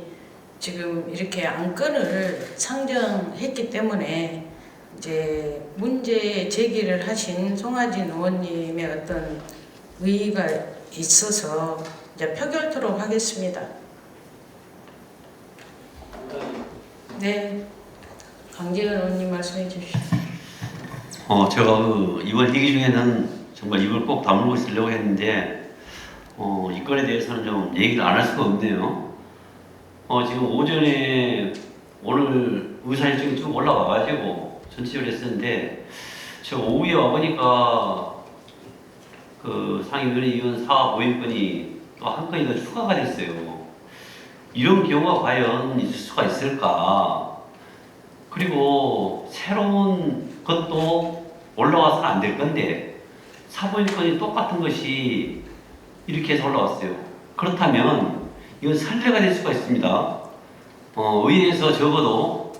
지금 이렇게 안건을 상정했기 때문에 이제 문제 제기를 하신 송하진 의원님의 어떤 의의가 있어서 이제 표결토록 하겠습니다. 네, 강재근 의원님 말씀해 주십시오. 제가 이번 얘기 중에는 정말 이걸 꼭 다물고 있으려고 했는데 이 건에 대해서는 좀 얘기를 안 할 수가 없네요. 지금 오전에 오늘 의사 일정이 좀 올라와가지고 전체적으로 했었는데 제가 오후에 와보니까 그 상임위원 사업 모임권이 또 한 건이 더 추가가 됐어요. 이런 경우가 과연 있을 수가 있을까? 그리고 새로운 것도 올라와서는 안 될 건데 사보임권이 똑같은 것이 이렇게 해서 올라왔어요. 그렇다면 이건 선례가 될 수가 있습니다. 의회에서 적어도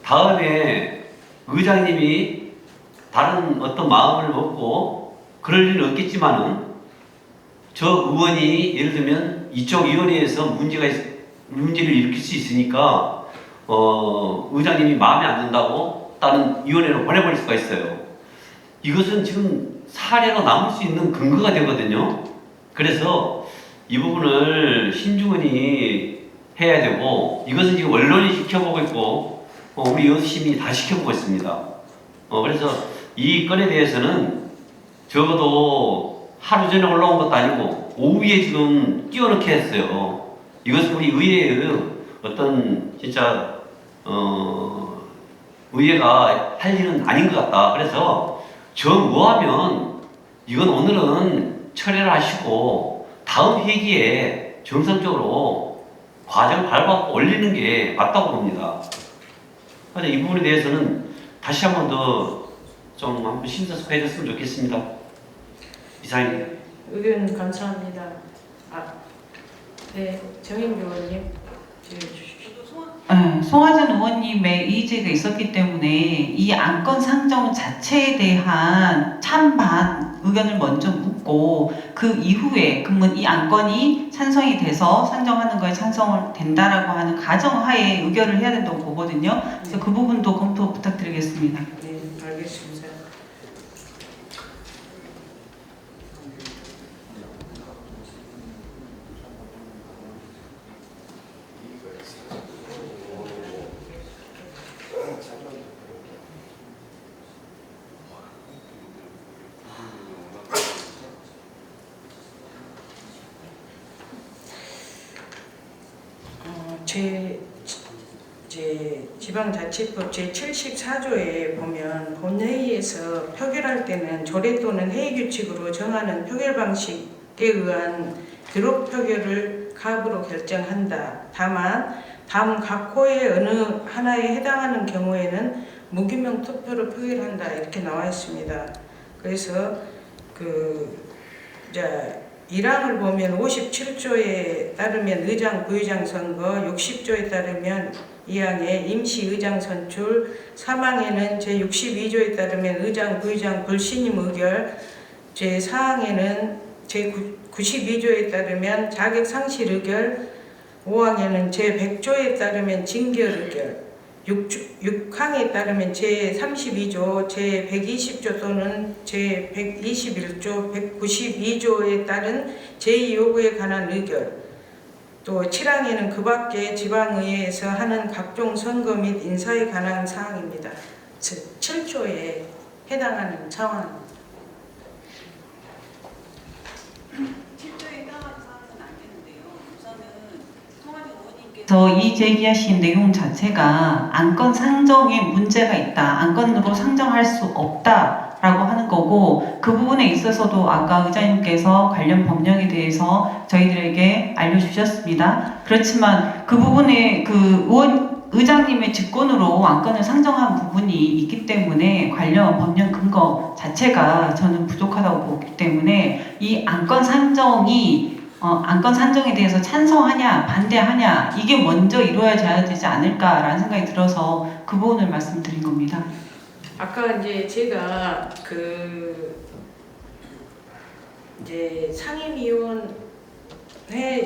다음에 의장님이 다른 어떤 마음을 먹고 그럴 일은 없겠지만은 저 의원이 예를 들면 이쪽 위원회에서 문제를 일으킬 수 있으니까 의장님이 마음에 안 든다고 다른 위원회로 보내버릴 수가 있어요. 이것은 지금 사례로 남을 수 있는 근거가 되거든요. 그래서 이 부분을 신중히 해야 되고 이것은 지금 언론이 지켜보고 있고 우리 여심이 다 지켜보고 있습니다. 그래서 이 건에 대해서는 적어도 하루 전에 올라온 것도 아니고 오후에 지금 띄워넣게 했어요. 이것은 우리 의회의 어떤 진짜 의회가 할 일은 아닌 것 같다. 그래서 저 뭐하면 이건 오늘은 철회를 하시고 다음 회기에 정상적으로 과정을 밟아 올리는 게 맞다고 봅니다. 그래서 이 부분에 대해서는 다시 한 번 더 좀 한번 심사숙고해 줬으면 좋겠습니다. 이상입니다. 의견 감사합니다. 네, 정인규 의원님 송하진 의원님의 의지가 있었기 때문에 이 안건 상정 자체에 대한 찬반 의견을 먼저 묻고 그 이후에 그러면 이 안건이 찬성이 돼서 상정하는 거에 찬성을 된다라고 하는 가정하에 의결을 해야 된다고 보거든요. 그래서 그 부분도 검토 부탁드리겠습니다. 네, 알겠습니다. 지방자치법 제74조에 보면 본회의에서 표결할 때는 조례 또는 회의규칙으로 정하는 표결 방식에 의한 드롭 표결을 갑으로 결정한다. 다만 다음 각 호의 어느 하나에 해당하는 경우에는 무기명 투표로 표결한다. 이렇게 나와 있습니다. 그래서 1항을 보면 57조에 따르면 의장, 부의장 선거, 60조에 따르면 2항에 임시의장 선출, 3항에는 제62조에 따르면 의장, 부의장 불신임 의결, 제4항에는 제92조에 따르면 자격 상실 의결, 5항에는 제100조에 따르면 징결 의결, 6항에 따르면 제32조, 제120조 또는 제121조, 192조에 따른 제2요구에 관한 의결, 또 7항에는 그 밖에 지방의회에서 하는 각종 선거 및 인사에 관한 사항입니다. 즉 7조에 해당하는 사항입니다. 7조에 해당하는 사항은 안 되는데요. 우선은 송하진 의원님께서 이 제기하신 내용 자체가 안건 상정에 문제가 있다. 안건으로 상정할 수 없다. 라고 하는 거고 그 부분에 있어서도 아까 의장님께서 관련 법령에 대해서 저희들에게 알려주셨습니다. 그렇지만 그 부분에 의장님의 직권으로 안건을 상정한 부분이 있기 때문에 관련 법령 근거 자체가 저는 부족하다고 보기 때문에 이 안건 상정에 대해서 찬성하냐 반대하냐 이게 먼저 이루어져야 되지 않을까라는 생각이 들어서 그 부분을 말씀드린 겁니다. 아까 이제 제가 상임위원회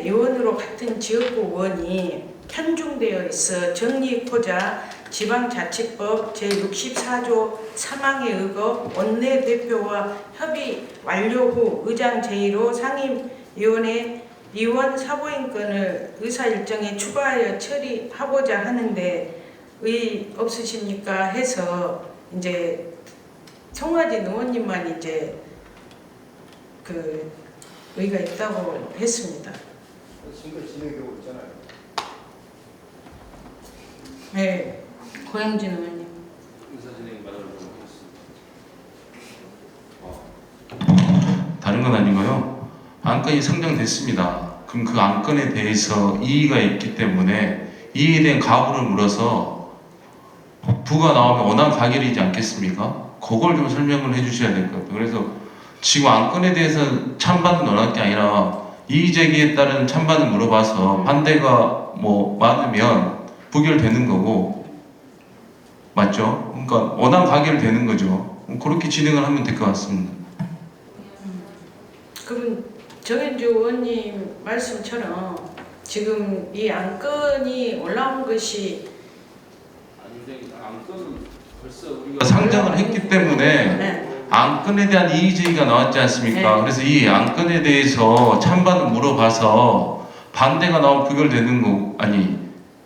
의원으로 같은 지역구 의원이 편중되어 있어 정리하고자 지방자치법 제64조 3항에 의거 원내대표와 협의 완료 후 의장 제의로 상임위원회 위원 사보임권을 의사일정에 추가하여 처리하고자 하는데 의 없으십니까 해서 이제 송화진 의원님만 이제 그 의가 있다고 했습니다. 지금 진행되고 있잖아요. 네, 고영진 의원님. 의사 진행 발언을 하겠습니다. 다른 건 아니고요. 안건이 상정됐습니다. 그럼 그 안건에 대해서 이의가 있기 때문에 이의에 대한 가부를 물어서 부가 나오면 원한 가결이지 않겠습니까? 그걸 좀 설명을 해주셔야 될 것 같아요. 그래서 지금 안건에 대해서 찬반을 논할 게 아니라 이의 제기에 따른 찬반을 물어봐서 반대가 뭐 많으면 부결되는 거고, 맞죠? 그러니까 원한 가결되는 거죠. 그렇게 진행을 하면 될 것 같습니다. 그럼 정현주 의원님 말씀처럼 지금 이 안건이 올라온 것이 안건은 벌써 우리가 상정을 했기 때문에 네. 안건에 대한 이의 제기가 나왔지 않습니까? 네. 그래서 이 안건에 대해서 찬반을 물어봐서 반대가 나오면 부결되는 거 아니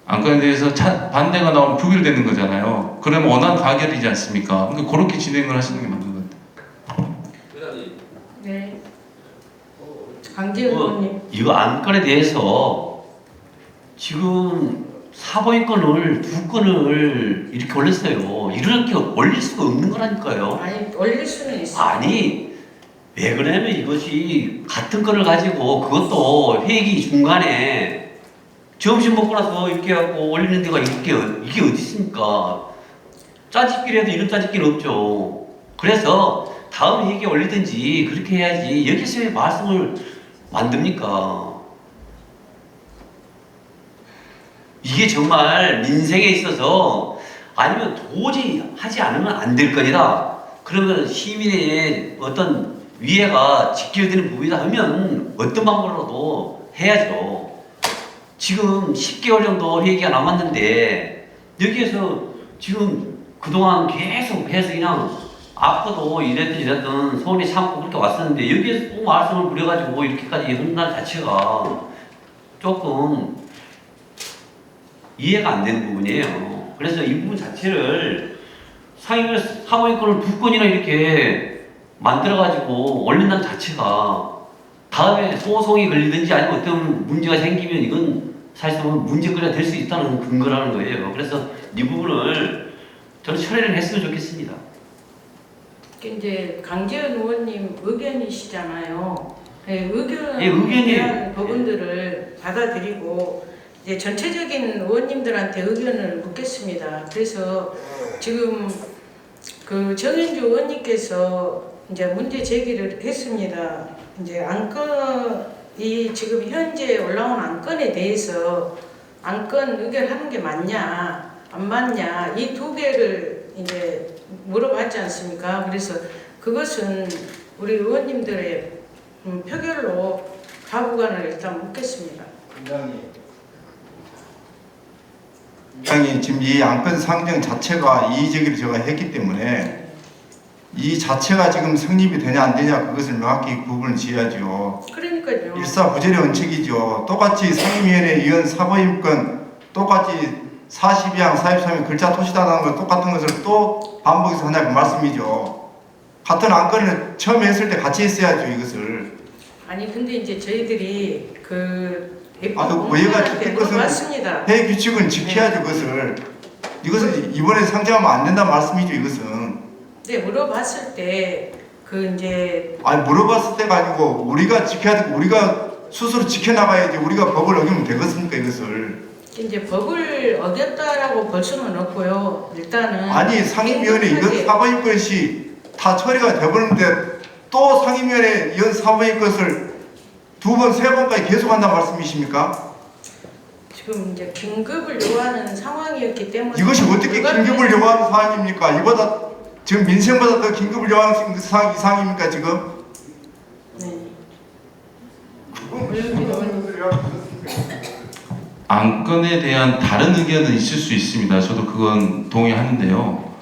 안건에 대해서 반대가 나오면 부결되는 거잖아요. 그러면 원한 가결이지 않습니까? 그러니까 그렇게 진행을 하시는 게 맞는 것 같아요. 네. 강지은 의원님. 이거 안건에 대해서 지금 사보임권을 2건을 이렇게 올렸어요. 이렇게 올릴 수가 없는 거라니까요. 아니 올릴 수는 있어요. 아니 왜 그러냐면 이것이 같은 건을 가지고 그것도 회기 중간에 점심 먹고 나서 이렇게 하고 올리는 데가 이게 어디 있습니까? 짜집기라도 이런 짜집기는 없죠. 그래서 다음 회기에 올리든지 그렇게 해야지 여기서 왜 말씀을 만듭니까? 이게 정말 민생에 있어서 아니면 도저히 하지 않으면 안 될 거니다. 그러면 시민의 어떤 위해가 지켜지는 부분이다 하면 어떤 방법으로도 해야죠. 지금 10개월 정도 회기가 남았는데 여기에서 지금 그동안 계속 해서 그냥 아파도 이랬든 소원이 참고 그렇게 왔었는데 여기에서 또 말씀을 부려가지고 이렇게까지 한다는 자체가 조금 이해가 안 되는 부분이에요. 그래서 이 부분 자체를 상임위원회 사모임권을 2건이나 이렇게 만들어가지고 올린다는 자체가 다음에 소송이 걸리든지 아니면 어떤 문제가 생기면 이건 사실상 문제거리가 될 수 있다는 근거라는 거예요. 그래서 이 부분을 저는 처리를 했으면 좋겠습니다. 이제 강재현 의원님 의견이시잖아요. 네, 의견에 의견이 대한 부분들을 받아들이고 이제 전체적인 의원님들한테 의견을 묻겠습니다. 그래서 지금 그 정현주 의원님께서 이제 문제 제기를 했습니다. 이제 안건이 지금 현재 올라온 안건에 대해서 안건 의결하는 게 맞냐 안 맞냐 이 2개를 이제 물어봤지 않습니까? 그래서 그것은 우리 의원님들의 표결로 가부관을 일단 묻겠습니다. 위원장이 지금 이 안건 상정 자체가 이의제기를 제가 했기 때문에 이 자체가 지금 성립이 되냐 안 되냐 그것을 명확히 구분을 지어야죠. 그러니까요. 일사부재의 원칙이죠. 똑같이 상임위원회 위원 사보임권 똑같이 42항 43의 글자 토시다라는 것 똑같은 것을 또 반복해서 하냐 그 말씀이죠. 같은 안건을 처음에 했을 때 같이 했어야죠 이것을. 아니 근데 이제 저희들이 그 오해가 지킬 것은 맞습니다. 회의 규칙은 지켜야죠 그것을. 이것을 이번에 상정하면 안 된다는 말씀이죠 이것은. 네 물어봤을 때 그 이제 아니 물어봤을 때가 아니고 우리가 지켜야 되고 우리가 스스로 지켜나가야지 우리가 법을 어기면 되겠습니까 이것을. 이제 법을 어겼다라고 볼 수는 없고요. 일단은 아니 상임위원회 이런 사보임 것이 다 처리가 돼버렸는데 또 상임위원회 이런 사보임 것을 2번, 3번까지 계속한다는 말씀이십니까? 지금 이제 긴급을 요하는 상황이었기 때문에 이것이 어떻게 긴급을 요하는 상황입니까? 이보다 지금 민생보다 더 긴급을 요하는 상황입니까 지금? 네. 안건에 대한 다른 의견은 있을 수 있습니다. 저도 그건 동의하는데요.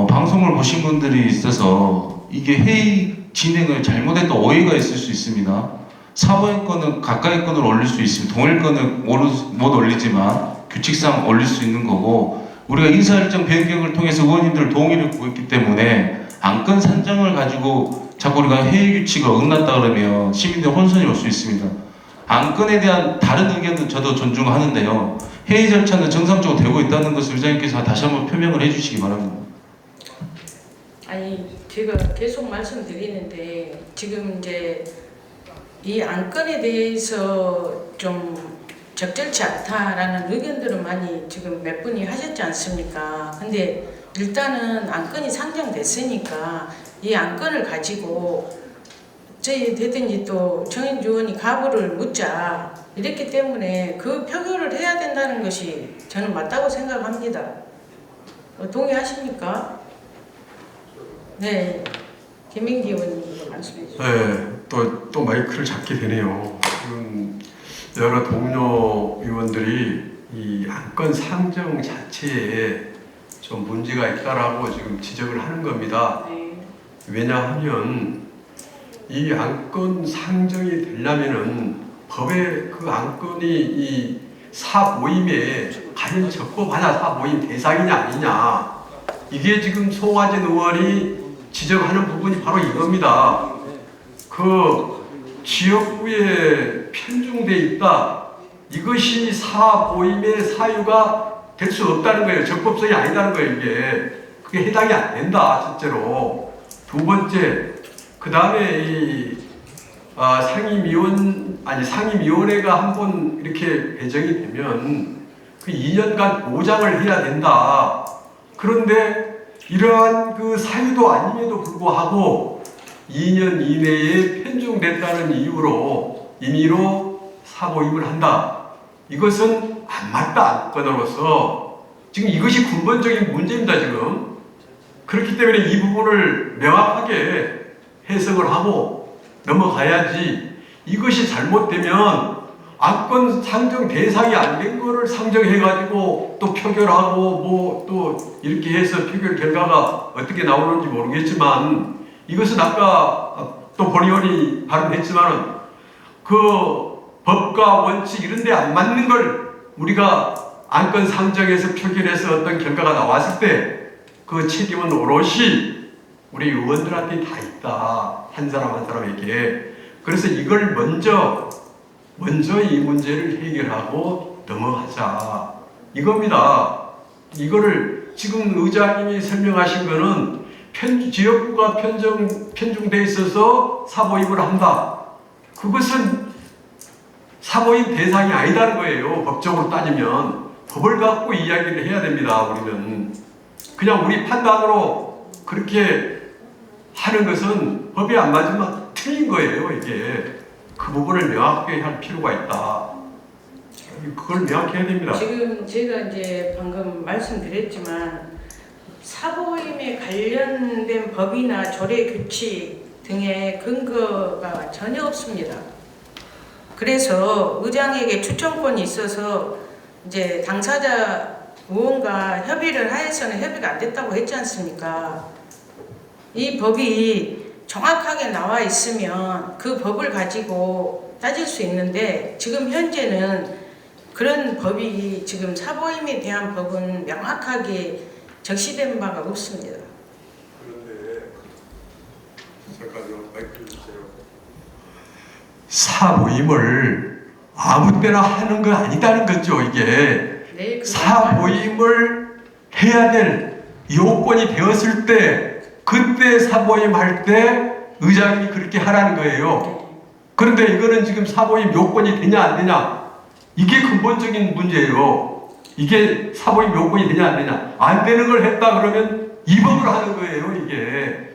방송을 보신 분들이 있어서 이게 회의 진행을 잘못했던 오해가 있을 수 있습니다. 사보임 건은 가까이 건을 올릴 수 있습니다. 동일 건은 못 올리지만 규칙상 올릴 수 있는 거고 우리가 인사일정 변경을 통해서 의원님들 동의를 구했기 때문에 안건 산정을 가지고 자꾸 우리가 회의 규칙을 어긋났다 그러면 시민들 혼선이 올 수 있습니다. 안건에 대한 다른 의견도 저도 존중하는데요. 회의 절차는 정상적으로 되고 있다는 것을 의장님께서 다시 한번 표명을 해주시기 바랍니다. 아니 제가 계속 말씀드리는데 지금 이제 이 안건에 대해서 좀 적절치 않다라는 의견들은 많이 지금 몇 분이 하셨지 않습니까? 근데 일단은 안건이 상정됐으니까 이 안건을 가지고 저희 되든지 또 정인주 의원이 가부를 묻자 이랬기 때문에 그 표결을 해야 된다는 것이 저는 맞다고 생각합니다. 동의하십니까? 네, 김민기 의원님 말씀해 주세요. 네, 또 마이크를 잡게 되네요. 지금 여러 동료 의원들이 이 안건 상정 자체에 좀 문제가 있다라고 지금 지적을 하는 겁니다. 네. 왜냐하면 이 안건 상정이 되려면은 법에 그 안건이 이 사모임에 과연 적법하냐, 사모임 대상이냐 아니냐, 이게 지금 송화진 의원이 지적하는 부분이 바로 이겁니다. 그 지역구에 편중돼 있다, 이것이 사모임의 사유가 될 수 없다는 거예요. 적법성이 아니다는 거예요. 이게 그게 해당이 안 된다 첫째로. 두 번째, 그 다음에 이 상임위원회가 한번 이렇게 배정이 되면 그 2년간 보장을 해야 된다. 그런데 이러한 그 사유도 아님에도 불구하고 2년 이내에 편중됐다는 이유로 임의로 사모임을 한다. 이것은 안 맞다, 안건으로서. 지금 이것이 근본적인 문제입니다, 지금. 그렇기 때문에 이 부분을 명확하게 해석을 하고 넘어가야지, 이것이 잘못되면 안건 상정 대상이 안 된 거를 상정해가지고 또 표결하고 뭐 또 이렇게 해서 표결 결과가 어떻게 나오는지 모르겠지만, 이것은 아까 또 본 의원이 발언했지만은 그 법과 원칙 이런 데 안 맞는 걸 우리가 안건 상정해서 표결해서 어떤 결과가 나왔을 때 그 책임은 오롯이 우리 의원들한테 다 있다. 한 사람 한 사람에게. 그래서 이걸 먼저 이 문제를 해결하고 넘어가자. 이겁니다. 이거를 지금 의장님이 설명하신 거는 지역구가 편중돼 있어서 사모임을 한다. 그것은 사모임 대상이 아니다는 거예요. 법적으로 따지면. 법을 갖고 이야기를 해야 됩니다. 우리는. 그냥 우리 판단으로 그렇게 하는 것은 법이 안 맞으면 틀린 거예요. 이게. 그 부분을 명확하게 할 필요가 있다. 그걸 명확히 해야 됩니다. 지금 제가 이제 방금 말씀드렸지만 사모임에 관련된 법이나 조례 규칙 등의 근거가 전혀 없습니다. 그래서 의장에게 추천권이 있어서 이제 당사자 의원과 협의를 하에서는 협의가 안 됐다고 했지 않습니까? 이 법이 정확하게 나와 있으면 그 법을 가지고 따질 수 있는데, 지금 현재는 그런 법이, 지금 사모임에 대한 법은 명확하게 적시된 바가 없습니다. 그런데 잠깐요, 마이크를 주세요. 사모임을 아무 때나 하는 거 아니다는 거죠. 이게 네, 사모임을 해야 될 요건이 되었을 때, 그때 사모임 할 때 의장님이 그렇게 하라는 거예요. 그런데 이거는 지금 사모임 요건이 되냐 안 되냐, 이게 근본적인 문제예요. 이게 사모임 요건이 되냐 안 되냐, 안 되는 걸 했다 그러면 위법을 하는 거예요. 이게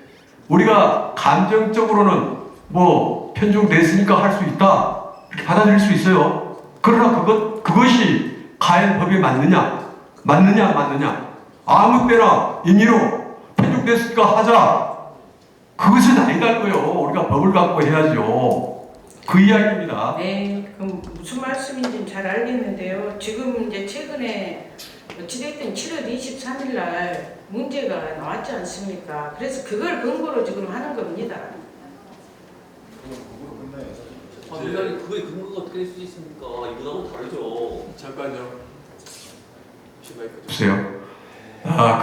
우리가 감정적으로는 뭐 편중됐으니까 할 수 있다 이렇게 받아들일 수 있어요. 그러나 그것이 과연 법에 맞느냐 아무 때나 임의로 편중됐으니까 하자, 그것은 아니다는 거예요. 우리가 법을 갖고 해야죠. 그 이야기입니다. 네, 그럼 무슨 말씀인지 잘 알겠는데요. 지금 이제 최근에 어찌됐든 7월 23일 날 문제가 나왔지 않습니까? 그래서 그걸 근거로 지금 하는 겁니다. 의장님, 그게 근거가 어떻게 될 수 있습니까? 이거하고 다르죠. 잠깐요. 보세요.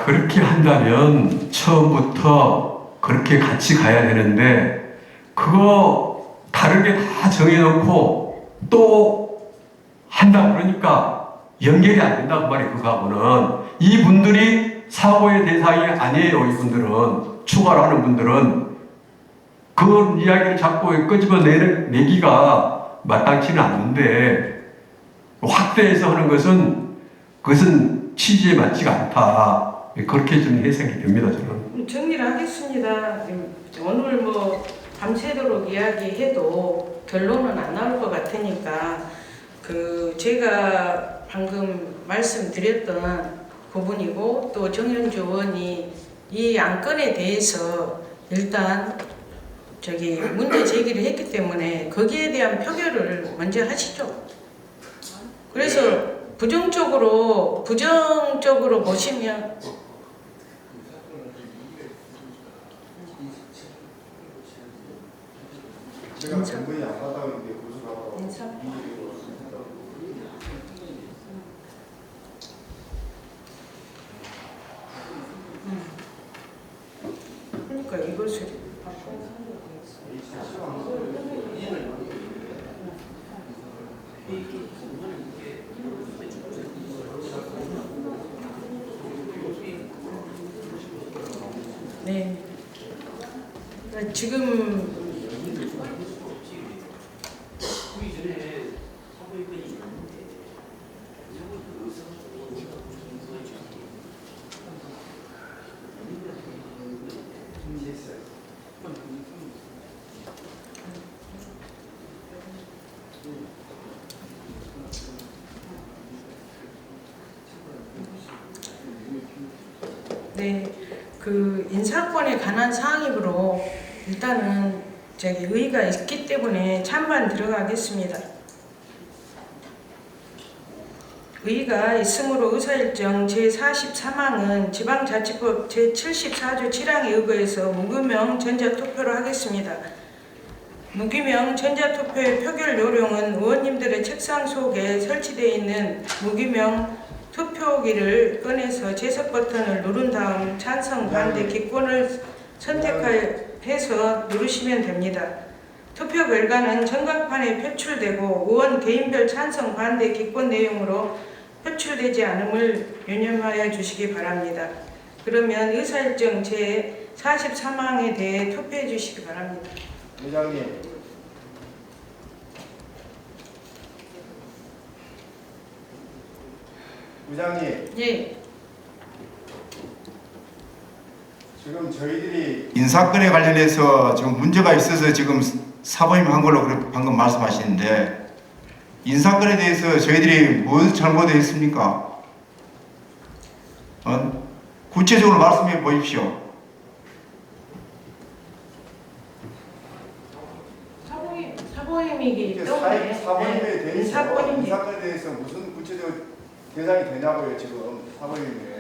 그렇게 한다면 처음부터 그렇게 같이 가야 되는데 그거 다르게 다 정해놓고 또 한다 그러니까 연결이 안 된다 그 말이에요. 그거하고는 이분들이 사고의 대상이 아니에요. 이분들은 추가로 하는 분들은 그 이야기를 자꾸 끄집어내기가 마땅치는 않는데 확대해서 하는 그것은 취지에 맞지가 않다. 그렇게 좀 해석이 됩니다. 저는. 정리를 하겠습니다. 오늘 뭐 밤새도록 이야기해도 결론은 안 나올 것 같으니까 제가 방금 말씀드렸던 부분이고 또 정현주 의원이 이 안건에 대해서 일단 문제 제기를 했기 때문에 거기에 대한 표결을 먼저 하시죠. 그래서 부정적으로 보시면 제가 정부에 안 받아오는데 고소하고 그러니까 이것을 네. 지금 네, 인사권에 관한 사항이므로 일단은 의의가 있기 때문에 찬반 들어가겠습니다. 의의가 있으므로 의사일정 제43항은 지방자치법 제74조 7항에 의거해서 무기명 전자투표로 하겠습니다. 무기명 전자투표의 표결 요령은 의원님들의 책상 속에 설치되어 있는 무기명 투표기를 꺼내서 제석 버튼을 누른 다음 찬성, 반대, 기권을 선택해서 누르시면 됩니다. 투표 결과는 전광판에 표출되고 의원 개인별 찬성, 반대, 기권 내용으로 표출되지 않음을 유념하여 주시기 바랍니다. 그러면 의사일정 제43항에 대해 투표해 주시기 바랍니다. 회장님. 부장님. 예. 지금 저희들이 인사건에 관련해서 지금 문제가 있어서 지금 사모임 한 걸로 방금 말씀하시는데 인사건에 대해서 저희들이 뭘 잘못했습니까? 구체적으로 말씀해 보십시오. 사모임이기 때문에 사모임에 대해서 사건에 대해서 무슨 구체적 대상이 되냐고요 지금 사모임에.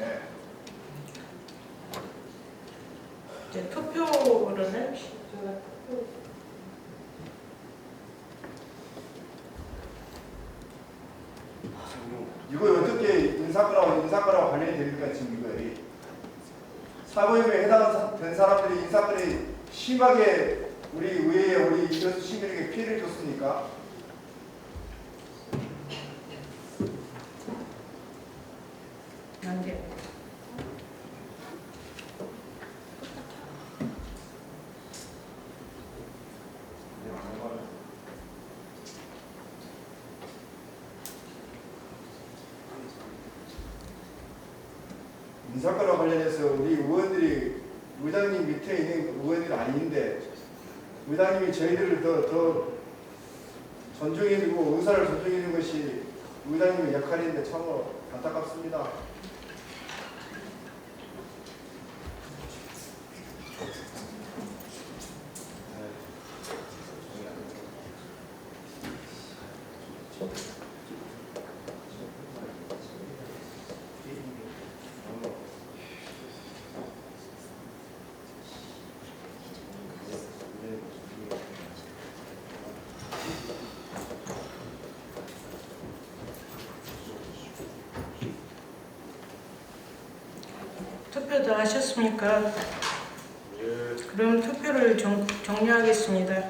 투표로는 이거 어떻게 인사건하고 관련이 됩니까 지금 이거 사모임에 해당된 사람들이 인사건에 심하게 우리 의회에 우리 이교수 시민에게 피해를 줬습니까? 안 돼요. 인사건과 관련해서 우리 의원들이 의장님 밑에 있는 의원들이 아닌데 의장님이 저희들을 더 존중해주고 의사를 존중해주는 것이 의장님의 역할인데 참으로 안타깝습니다. 투표 다 하셨습니까? 그럼 투표를 종료하겠습니다.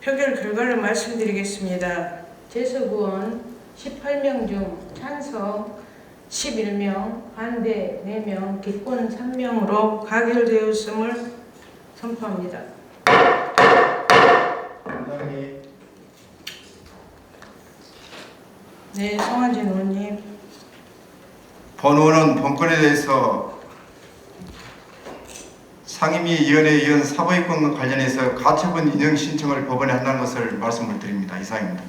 표결 결과를 말씀드리겠습니다. 재석 의원 18명 중 찬성 11명, 반대 4명, 기권 3명으로 가결되었음을 선포합니다. 네, 송환진 의원님. 본 의원은 본건에 대해서 상임위원회에 의한 사법권 관련해서 가처분 인정 신청을 법원에 한다는 것을 말씀을 드립니다. 이상입니다.